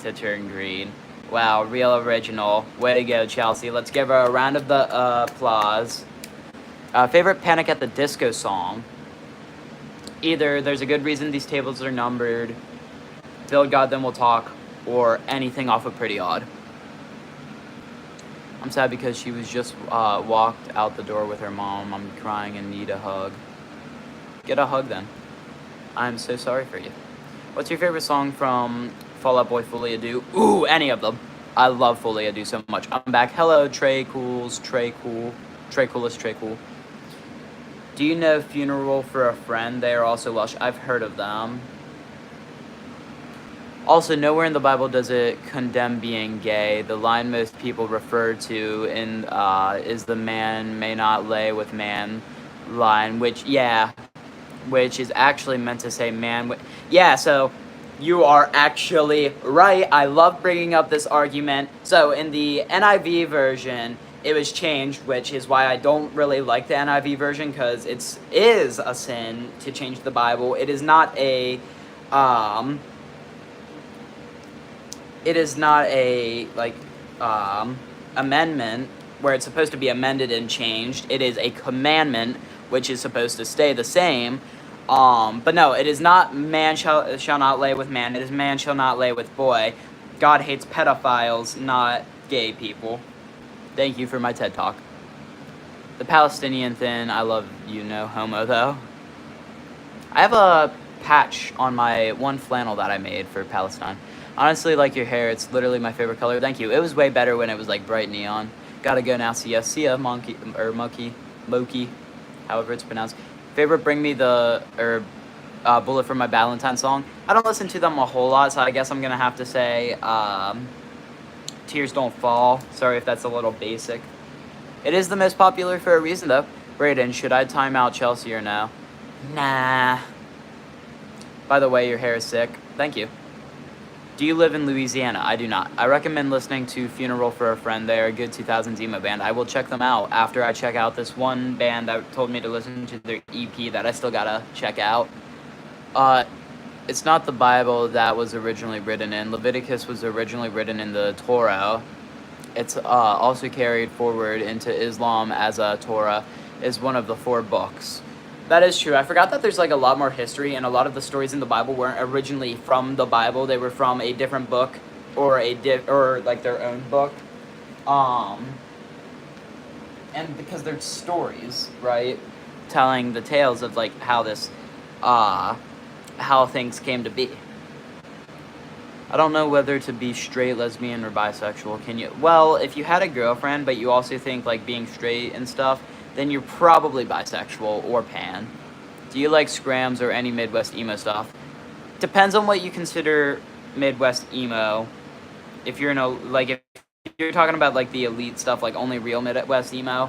to turn green. Wow, real original. Way to go, Chelsea. Let's give her a round of the applause. Favorite Panic at the Disco song? Either There's a Good Reason These Tables Are Numbered, Build God Then We'll Talk, or anything off of Pretty Odd. I'm sad because she was just walked out the door with her mom. I'm crying and need a hug. Get a hug then. I'm so sorry for you. What's your favorite song from Fall Out Boy, Fully Ado? Ooh, any of them. I love Fully Ado so much. I'm back. Hello, Trey Cools, Trey Cool. Trey Coolest, Trey Cool. Do you know Funeral for a Friend? They are also Welsh. I've heard of them. Also, nowhere in the Bible does it condemn being gay. The line most people refer to is the man may not lay with man line, which is actually meant to say man. So you are actually right. I love bringing up this argument. So in the NIV version, it was changed, which is why I don't really like the NIV version, because it is a sin to change the Bible. It is not a amendment where it's supposed to be amended and changed. It is a commandment, which is supposed to stay the same. But no, it is not man shall not lay with man. It is man shall not lay with boy. God hates pedophiles, not gay people. Thank you for my TED Talk. The Palestinian thing, I love you, no homo though. I have a patch on my one flannel that I made for Palestine. Honestly, like your hair, it's literally my favorite color. Thank you. It was way better when it was like bright neon. Gotta go now. See ya, monkey, or Moki, however it's pronounced. Favorite Bring Me the Bullet for My Valentine song. I don't listen to them a whole lot, so I guess I'm gonna have to say Tears Don't Fall. Sorry if that's a little basic. It is the most popular for a reason though. Brayden, should I time out Chelsea or no? Nah. By the way, your hair is sick. Thank you. Do you live in Louisiana? I do not. I recommend listening to Funeral for a Friend. They are a good 2000s emo band. I will check them out after I check out this one band that told me to listen to their EP that I still gotta check out. It's not the Bible that was originally written in. Leviticus was originally written in the Torah. It's also carried forward into Islam as a Torah is one of the 4 books. That is true. I forgot that there's like a lot more history, and a lot of the stories in the Bible weren't originally from the Bible. They were from a different book or like their own book. And because they're stories, right? Telling the tales of like how this how things came to be. I don't know whether to be straight, lesbian, or bisexual. Can you? Well, if you had a girlfriend, but you also think like being straight and stuff, then you're probably bisexual or pan. Do you like scrams or any Midwest emo stuff? Depends on what you consider Midwest emo. If you're if you're talking about like the elite stuff, like only real Midwest emo,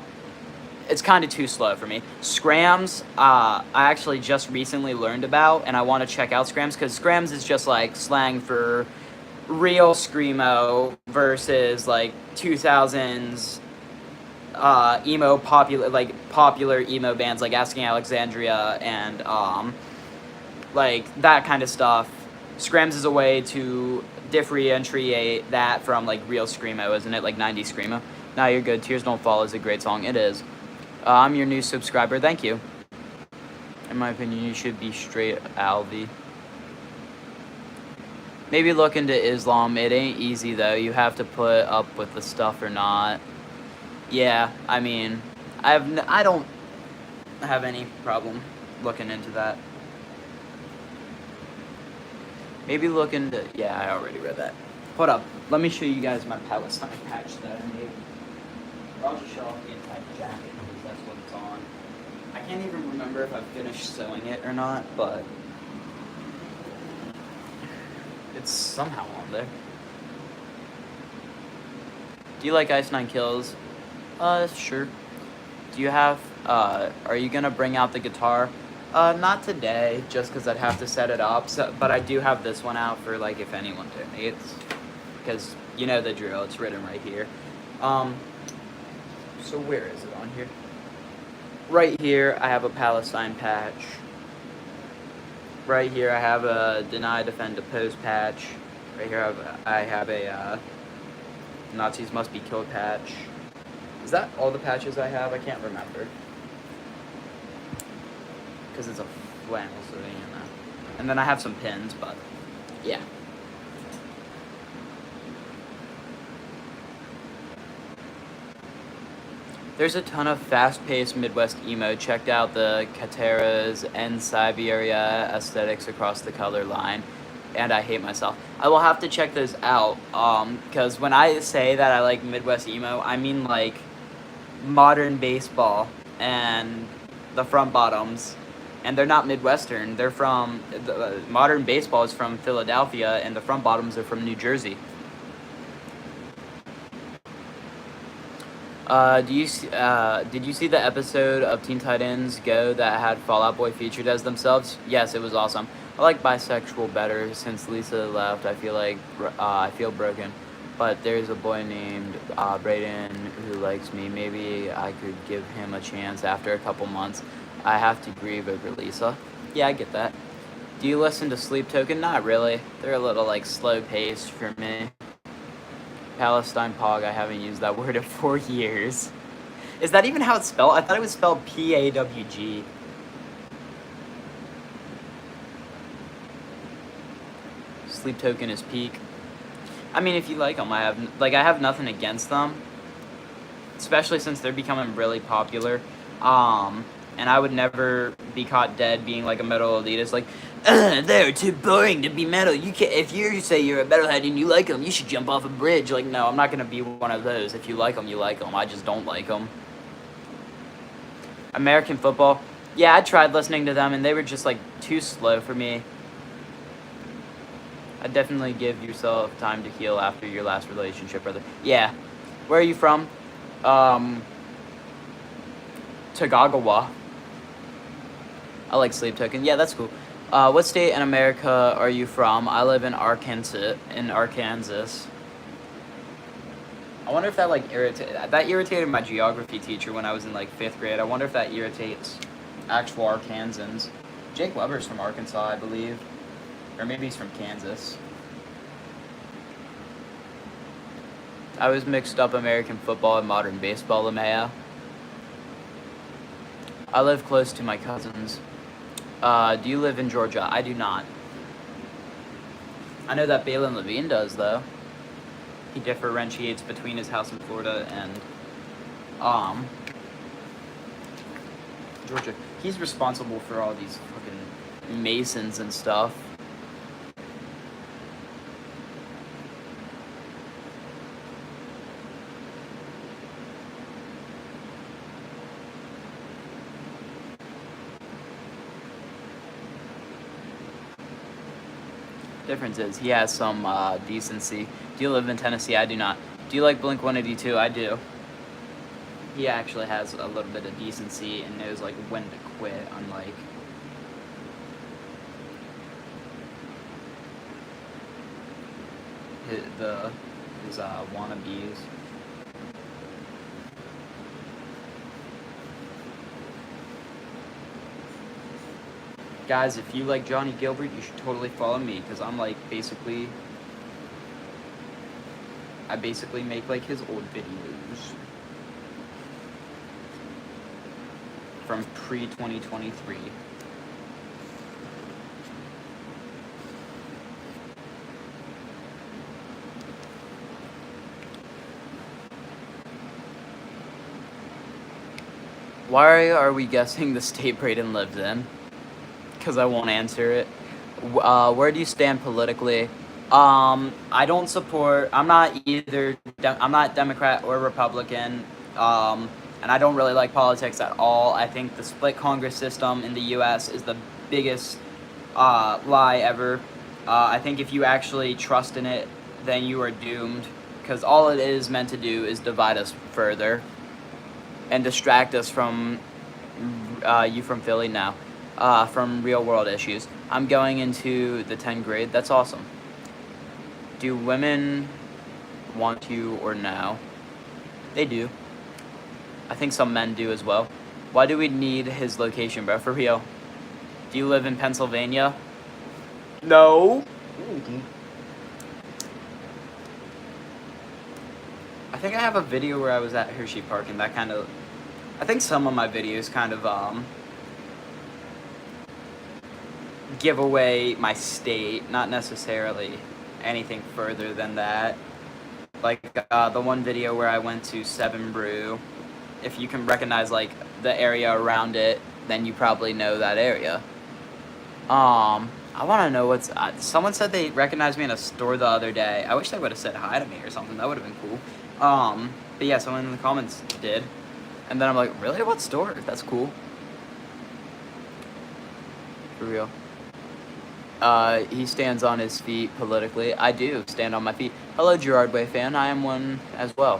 it's kind of too slow for me. Scrams, I actually just recently learned about, and I want to check out scrams, because scrams is just like slang for real screamo versus like 2000s popular emo bands like Asking Alexandria and like that kind of stuff. Scrams is a way to differentiate that from like real screamo, isn't it? Like 90s screamo. Nah, you're good. Tears Don't Fall is a great song. It is. I'm your new subscriber. Thank you. In my opinion, you should be straight, Alvi. Maybe look into Islam. It ain't easy though. You have to put up with the stuff or not. Yeah, I mean, I don't have any problem looking into that. Maybe look into... Yeah, I already read that. Hold up. Let me show you guys my Palestine patch that I made. I'll just show off the entire jacket because that's what it's on. I can't even remember if I finished sewing it or not, but it's somehow on there. Do you like Ice Nine Kills? Sure. Do you have, are you gonna bring out the guitar? Not today, just because I'd have to set it up. So, but I do have this one out for like if anyone donates, because you know the drill. It's written right here. So where is it on here? Right here, I have a Palestine patch. Right here, I have a deny, defend, oppose patch. Right here, I have a Nazis must be killed patch. Is that all the patches I have? I can't remember. Because it's a flannel, so you know. And then I have some pins, but yeah. There's a ton of fast-paced Midwest emo. Checked out the Kateras and Siberia aesthetics across the color line, and I hate myself. I will have to check those out, because when I say that I like Midwest emo, I mean like modern baseball and the front bottoms, and they're not Midwestern. They're from, modern baseball is from Philadelphia, and the front bottoms are from New Jersey. Did you see the episode of Teen Titans Go that had Fall Out Boy featured as themselves? Yes, it was awesome. I like bisexual better since Lisa left. I feel broken, but there's a boy named Brayden who likes me. Maybe I could give him a chance after a couple months. I have to grieve over Lisa. Yeah, I get that. Do you listen to Sleep Token? Not really. They're a little like slow paced for me. Palestine Pog, I haven't used that word in 4 years. Is that even how it's spelled? I thought it was spelled P-A-W-G. Sleep Token is peak. I mean, if you like them, I have nothing against them. Especially since they're becoming really popular. And I would never be caught dead being like a metal elitist, like, they're too boring to be metal. You can't, if you say you're a metalhead and you like them, you should jump off a bridge. Like, no, I'm not going to be one of those. If you like them, you like them. I just don't like them. American football. Yeah, I tried listening to them, and they were just, like, too slow for me. I'd definitely give yourself time to heal after your last relationship, brother. Yeah. Where are you from? Tagagawa. I like Sleep Token. Yeah, that's cool. What state in America are you from? I live in Arkansas. I wonder if that irritated my geography teacher when I was in like 5th grade. I wonder if that irritates actual Arkansans. Jake Weber's from Arkansas, I believe, or maybe he's from Kansas. I was mixed up American football and modern baseball, LeMaya. I live close to my cousins. Do you live in Georgia? I do not. I know that Balin Levine does, though. He differentiates between his house in Florida and, Georgia. He's responsible for all these fucking Masons and stuff. Difference is he has some decency. Do you live in Tennessee? I do not. Do you like Blink-182? I do. He actually has a little bit of decency and knows like when to quit, unlike his wannabes. Guys, if you like Johnny Gilbert, you should totally follow me, because I'm like I basically make like his old videos from pre-2023. Why are we guessing the state Brayden lives in? Because I won't answer it. Where do you stand politically? I don't support. I'm not Democrat or Republican. And I don't really like politics at all. I think the split Congress system in the U.S. is the biggest lie ever. I think if you actually trust in it, then you are doomed. Because all it is meant to do is divide us further and distract us from you from Philly now. from real world issues. I'm going into the 10th grade. That's awesome. Do women want you or no? They do. I think some men do as well. Why do we need his location, bro? For real. Do you live in Pennsylvania? No. I think I have a video where I was at Hershey Park, and that kind of... I think some of my videos kind of, give away my state, not necessarily anything further than that. Like, the one video where I went to Seven Brew, if you can recognize, like, the area around it, then you probably know that area. I want to know what's... someone said they recognized me in a store the other day. I wish they would have said hi to me or something. That would have been cool. But yeah, someone in the comments did. And then I'm like, really? What store? That's cool. For real. He stands on his feet politically. I do stand on my feet. Hello, Gerard Way fan. I am one as well.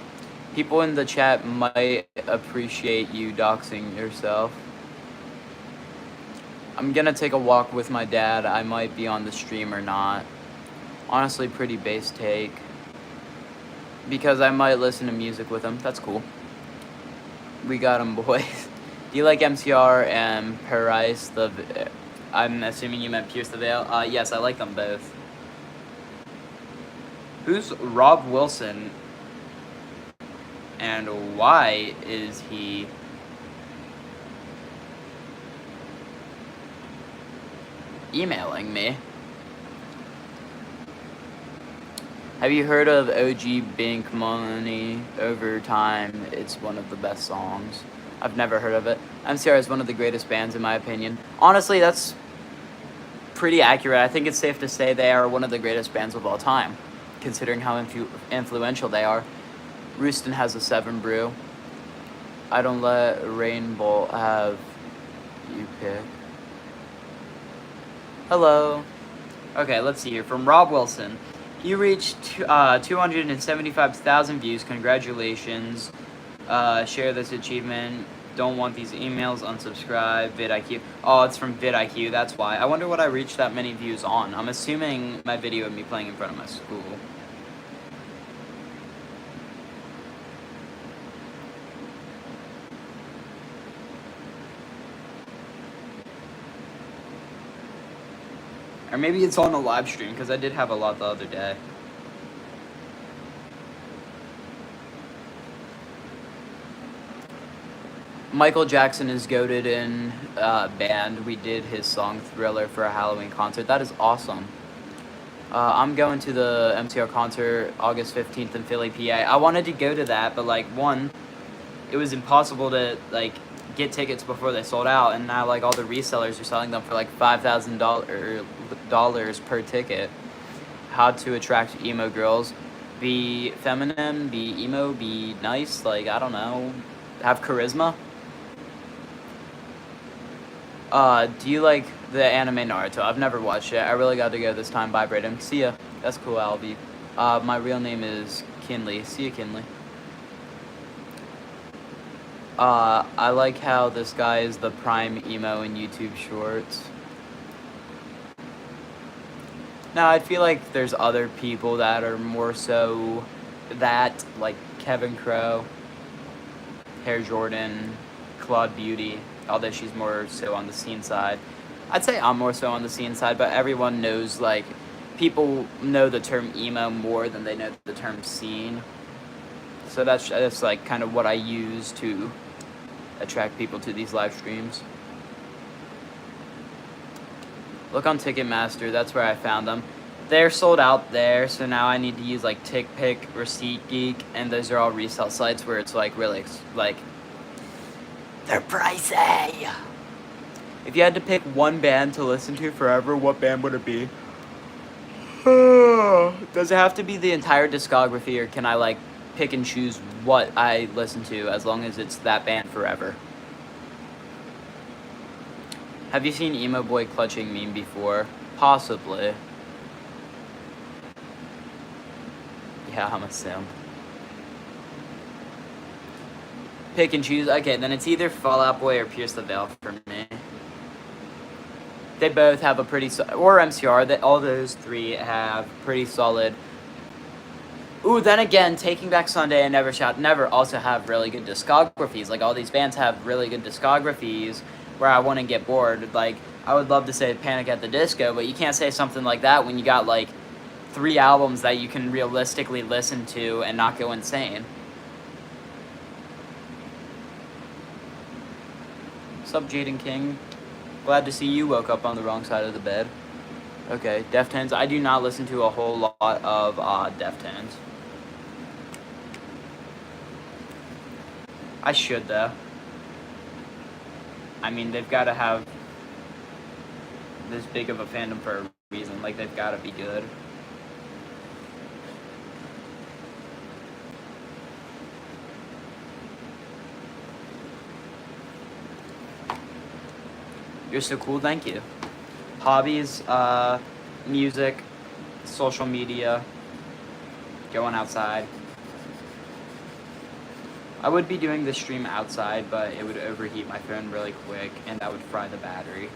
People in the chat might appreciate you doxing yourself. I'm gonna take a walk with my dad. I might be on the stream or not. Honestly, pretty base take. Because I might listen to music with him. That's cool. We got him, boys. Do you like MCR and Paradise? I'm assuming you meant Pierce the Veil. Yes, I like them both. Who's Rob Wilson? And why is he... emailing me? Have you heard of OG Bank Money Over Time? It's one of the best songs. I've never heard of it. MCR is one of the greatest bands in my opinion. Honestly, that's pretty accurate. I think it's safe to say they are one of the greatest bands of all time, considering how influential they are. Rooston has a 7 Brew. I don't let Rainbow have you pick. Hello. Okay, let's see here. From Rob Wilson. You reached 275,000 views. Congratulations. Share this achievement. Don't want these emails. Unsubscribe. vidIQ. Oh, it's from vidIQ. That's why. I wonder what I reached that many views on. I'm assuming my video of me playing in front of my school. Or maybe it's on a live stream, because I did have a lot the other day. Michael Jackson is goated in band. We did his song Thriller for a Halloween concert. That is awesome. I'm going to the MCR concert August 15th in Philly, PA. I wanted to go to that, but like, one, it was impossible to like get tickets before they sold out, and now like all the resellers are selling them for like $5,000 per ticket. How to attract emo girls? Be feminine, be emo, be nice, like, I don't know, have charisma. Do you like the anime Naruto? I've never watched it. I really got to go this time. Bye, Brayden. See ya. That's cool, Albie. My real name is Kinley. See ya, Kinley. I like how this guy is the prime emo in YouTube Shorts. Now, I feel like there's other people that are more so that, like Kevin Crow, Hair Jordan, Claude Beauty, although she's more so on the scene side. I'd say I'm more so on the scene side, but everyone knows, like, people know the term emo more than they know the term scene. So that's like kind of what I use to attract people to these live streams. Look on Ticketmaster, that's where I found them. They're sold out there, so now I need to use like TickPick, Receipt Geek, and those are all resale sites where it's like really like they're pricey. If you had to pick one band to listen to forever, what band would it be? Does it have to be the entire discography, or can I like pick and choose what I listen to as long as it's that band forever? Have you seen Emo Boy clutching meme before? Possibly. Yeah, I'm a simp. Pick and choose. Okay, then it's either Fall Out Boy or Pierce the Veil for me. They both have a pretty or MCR. That all those three have pretty solid. Ooh, then again, Taking Back Sunday and Never Shout Never also have really good discographies. Like, all these bands have really good discographies where I wouldn't get bored. Like, I would love to say Panic at the Disco, but you can't say something like that when you got, like, 3 albums that you can realistically listen to and not go insane. What's up, Jaden King? Glad to see you woke up on the wrong side of the bed. Okay, Deftones. I do not listen to a whole lot of Deftones. I should, though. I mean, they've got to have this big of a fandom for a reason. Like, they've got to be good. You're so cool, thank you. Hobbies, music, social media, going outside. I would be doing this stream outside, but it would overheat my phone really quick, and that would fry the battery.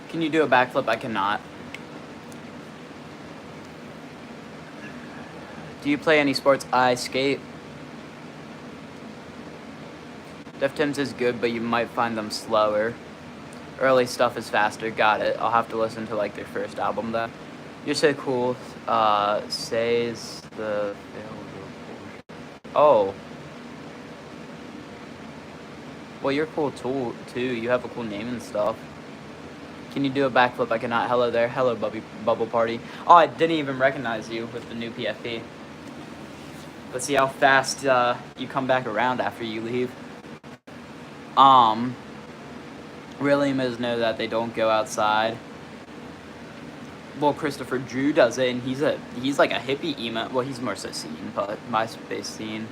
Can you do a backflip? I cannot. Do you play any sports? I skate. Deftones is good, but you might find them slower. Early stuff is faster. Got it. I'll have to listen to, like, their first album, though. You're so cool. Says the... Oh. Well, you're cool, too. You have a cool name and stuff. Can you do a backflip? I cannot. Hello there. Hello, Bubble Party. Oh, I didn't even recognize you with the new PFP. Let's see how fast you come back around after you leave. Really is know that they don't go outside. Well, Christopher Drew does it, and he's like a hippie emo. Well, he's more so scene, but MySpace scene.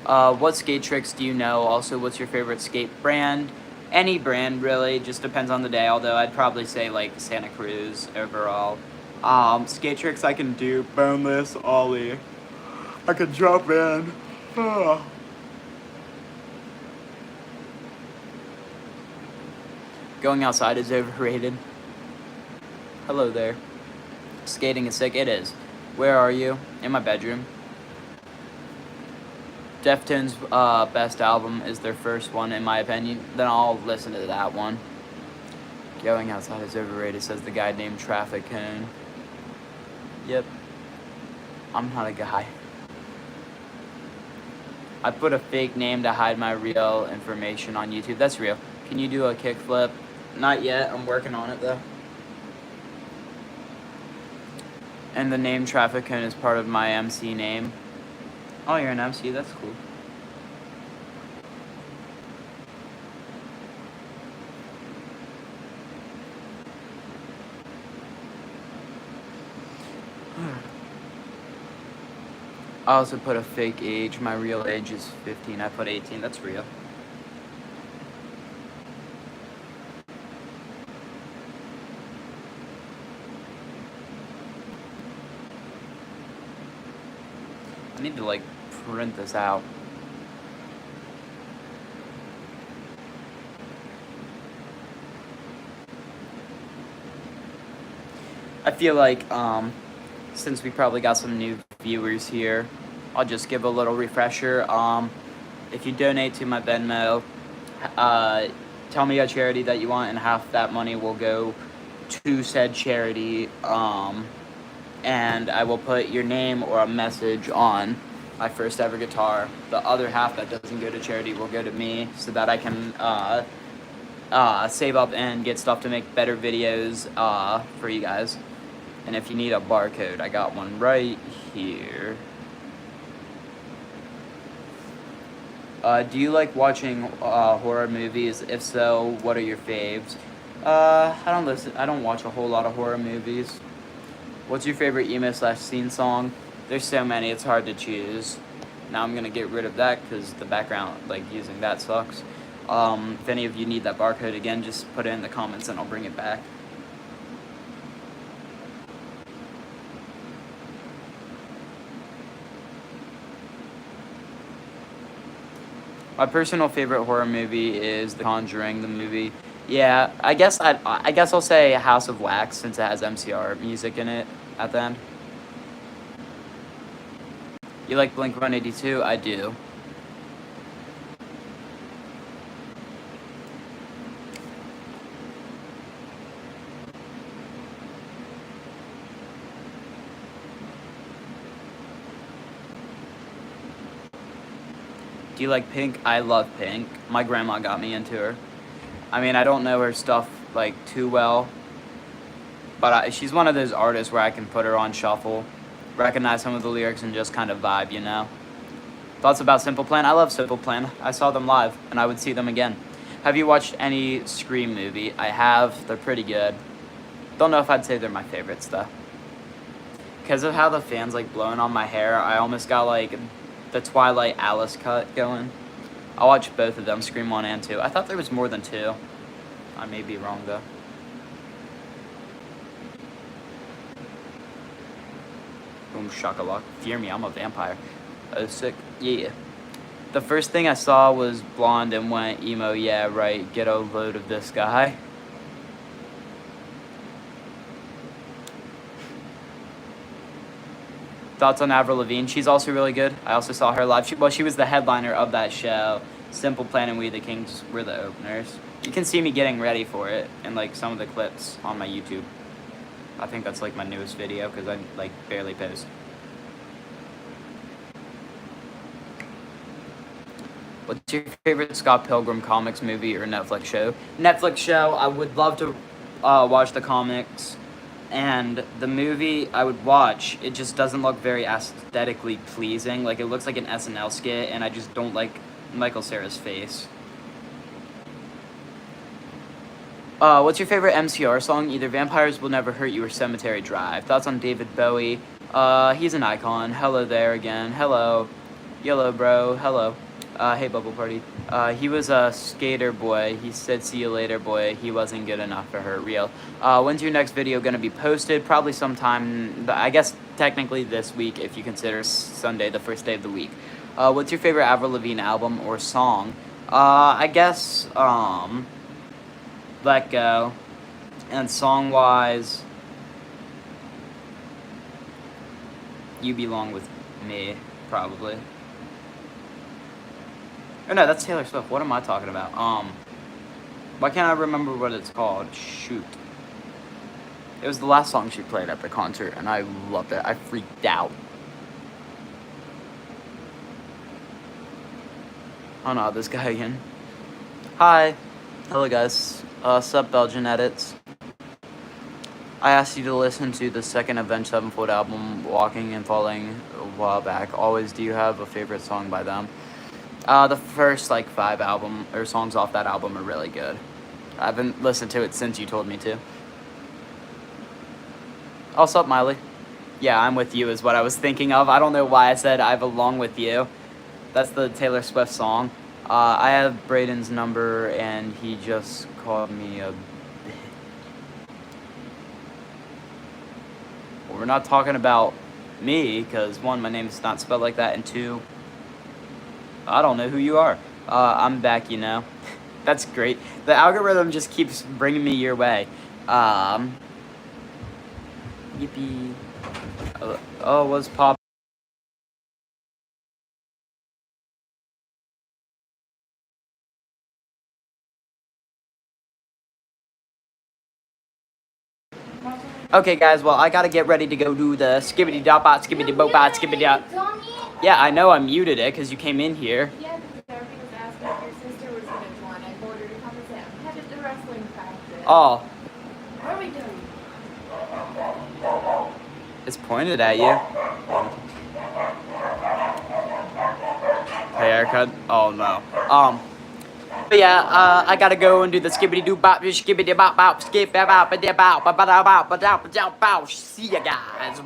What skate tricks do you know? Also, what's your favorite skate brand? Any brand, really, just depends on the day, although I'd probably say, like, Santa Cruz overall. Skate tricks I can do, boneless, ollie. I can jump in. Going outside is overrated. Hello there. Skating is sick, it is. Where are you? In my bedroom. Deftones' best album is their first one, in my opinion. Then I'll listen to that one. Going outside is overrated, says the guy named Traffic Cone. Yep. I'm not a guy. I put a fake name to hide my real information on YouTube. That's real. Can you do a kickflip? Not yet. I'm working on it, though. And the name Traffic Cone is part of my MC name. Oh, you're an MC? That's cool. I also put a fake age. My real age is 15. I put 18. That's real. I need to, like, print this out. I feel like, since we probably got some new viewers here, I'll just give a little refresher. If you donate to my Venmo, tell me a charity that you want, and half that money will go to said charity. And I will put your name or a message on my first ever guitar. The other half that doesn't go to charity will go to me, so that I can save up and get stuff to make better videos for you guys. And if you need a barcode, I got one right here. Do you like watching horror movies? If so, what are your faves? I don't watch a whole lot of horror movies. What's your favorite emo/scene song? There's so many, it's hard to choose. Now I'm gonna get rid of that because the background, like using that sucks. If any of you need that barcode again, just put it in the comments and I'll bring it back. My personal favorite horror movie is The Conjuring, the movie. Yeah, I guess I'll say House of Wax since it has MCR music in it at the end. You like Blink-182? I do. Do you like Pink? I love Pink. My grandma got me into her. I mean, I don't know her stuff like too well, but she's one of those artists where I can put her on shuffle, recognize some of the lyrics, and just kind of vibe, you know? Thoughts about Simple Plan? I love Simple Plan. I saw them live, and I would see them again. Have you watched any Scream movie? I have. They're pretty good. Don't know if I'd say they're my favorites, though. Because of how the fan's, like, blowing on my hair, I almost got, like, the Twilight Alice cut going. I watched both of them, Scream 1 and 2. I thought there was more than 2. I may be wrong, though. Boom shakalak. Fear me, I'm a vampire. Oh, sick. Yeah. The first thing I saw was Blonde and went emo. Yeah, right. Get a load of this guy. Thoughts on Avril Lavigne? She's also really good. I also saw her live. She was the headliner of that show. Simple Plan and We the Kings were the openers. You can see me getting ready for it in like some of the clips on my YouTube. I think that's like my newest video because I like barely post. What's your favorite Scott Pilgrim comics movie or Netflix show? Netflix show, I would love to watch the comics. And the movie I would watch, it just doesn't look very aesthetically pleasing. Like, it looks like an SNL skit, and I just don't like Michael Cera's face. What's your favorite MCR song? Either Vampires Will Never Hurt You or Cemetery Drive. Thoughts on David Bowie? He's an icon. Hello there again. Hello. Yellow bro. Hello. Hey Bubble Party. He was a skater boy. He said see you later boy. He wasn't good enough for her. Real. When's your next video gonna be posted? Probably sometime, I guess technically this week if you consider Sunday the first day of the week. What's your favorite Avril Lavigne album or song? I guess Let Go. And song wise, You Belong With Me, probably. Oh no, that's Taylor Swift. What am I talking about? Why can't I remember what it's called? Shoot. It was the last song she played at the concert, and I loved it. I freaked out. Oh no, this guy again. Hi. Hello guys. Sup Belgian Edits. I asked you to listen to the second Avenged Sevenfold album, Walking and Falling, a while back. Always, do you have a favorite song by them? The first, like, 5 songs off that album are really good. I haven't listened to it since you told me to. Oh, sup, Miley? Yeah, I'm with you is what I was thinking of. I don't know why I said I belong with you. That's the Taylor Swift song. I have Braden's number, and he just called me a... Well, we're not talking about me, because 1, my name's not spelled like that, and 2... I don't know who you are. I'm back, you know. That's great. The algorithm just keeps bringing me your way. Yippee. Oh, what's pop? Okay, guys, well, I gotta get ready to go do the skibbity-dot-bot, skibbity-bot, skibbity-dot. Yeah, I know I muted it because you came in here. Yeah, because Darby was asking if your sister was going to join. I told her to come with him. Headed to wrestling practice. Oh. What are we doing? It's pointed at you. Hey, haircut. Oh, no. But yeah, I gotta go and do the skibbity doo bop, skibbity bop bop, skip bop bop bop bop bop bop bop bop bop. See ya guys.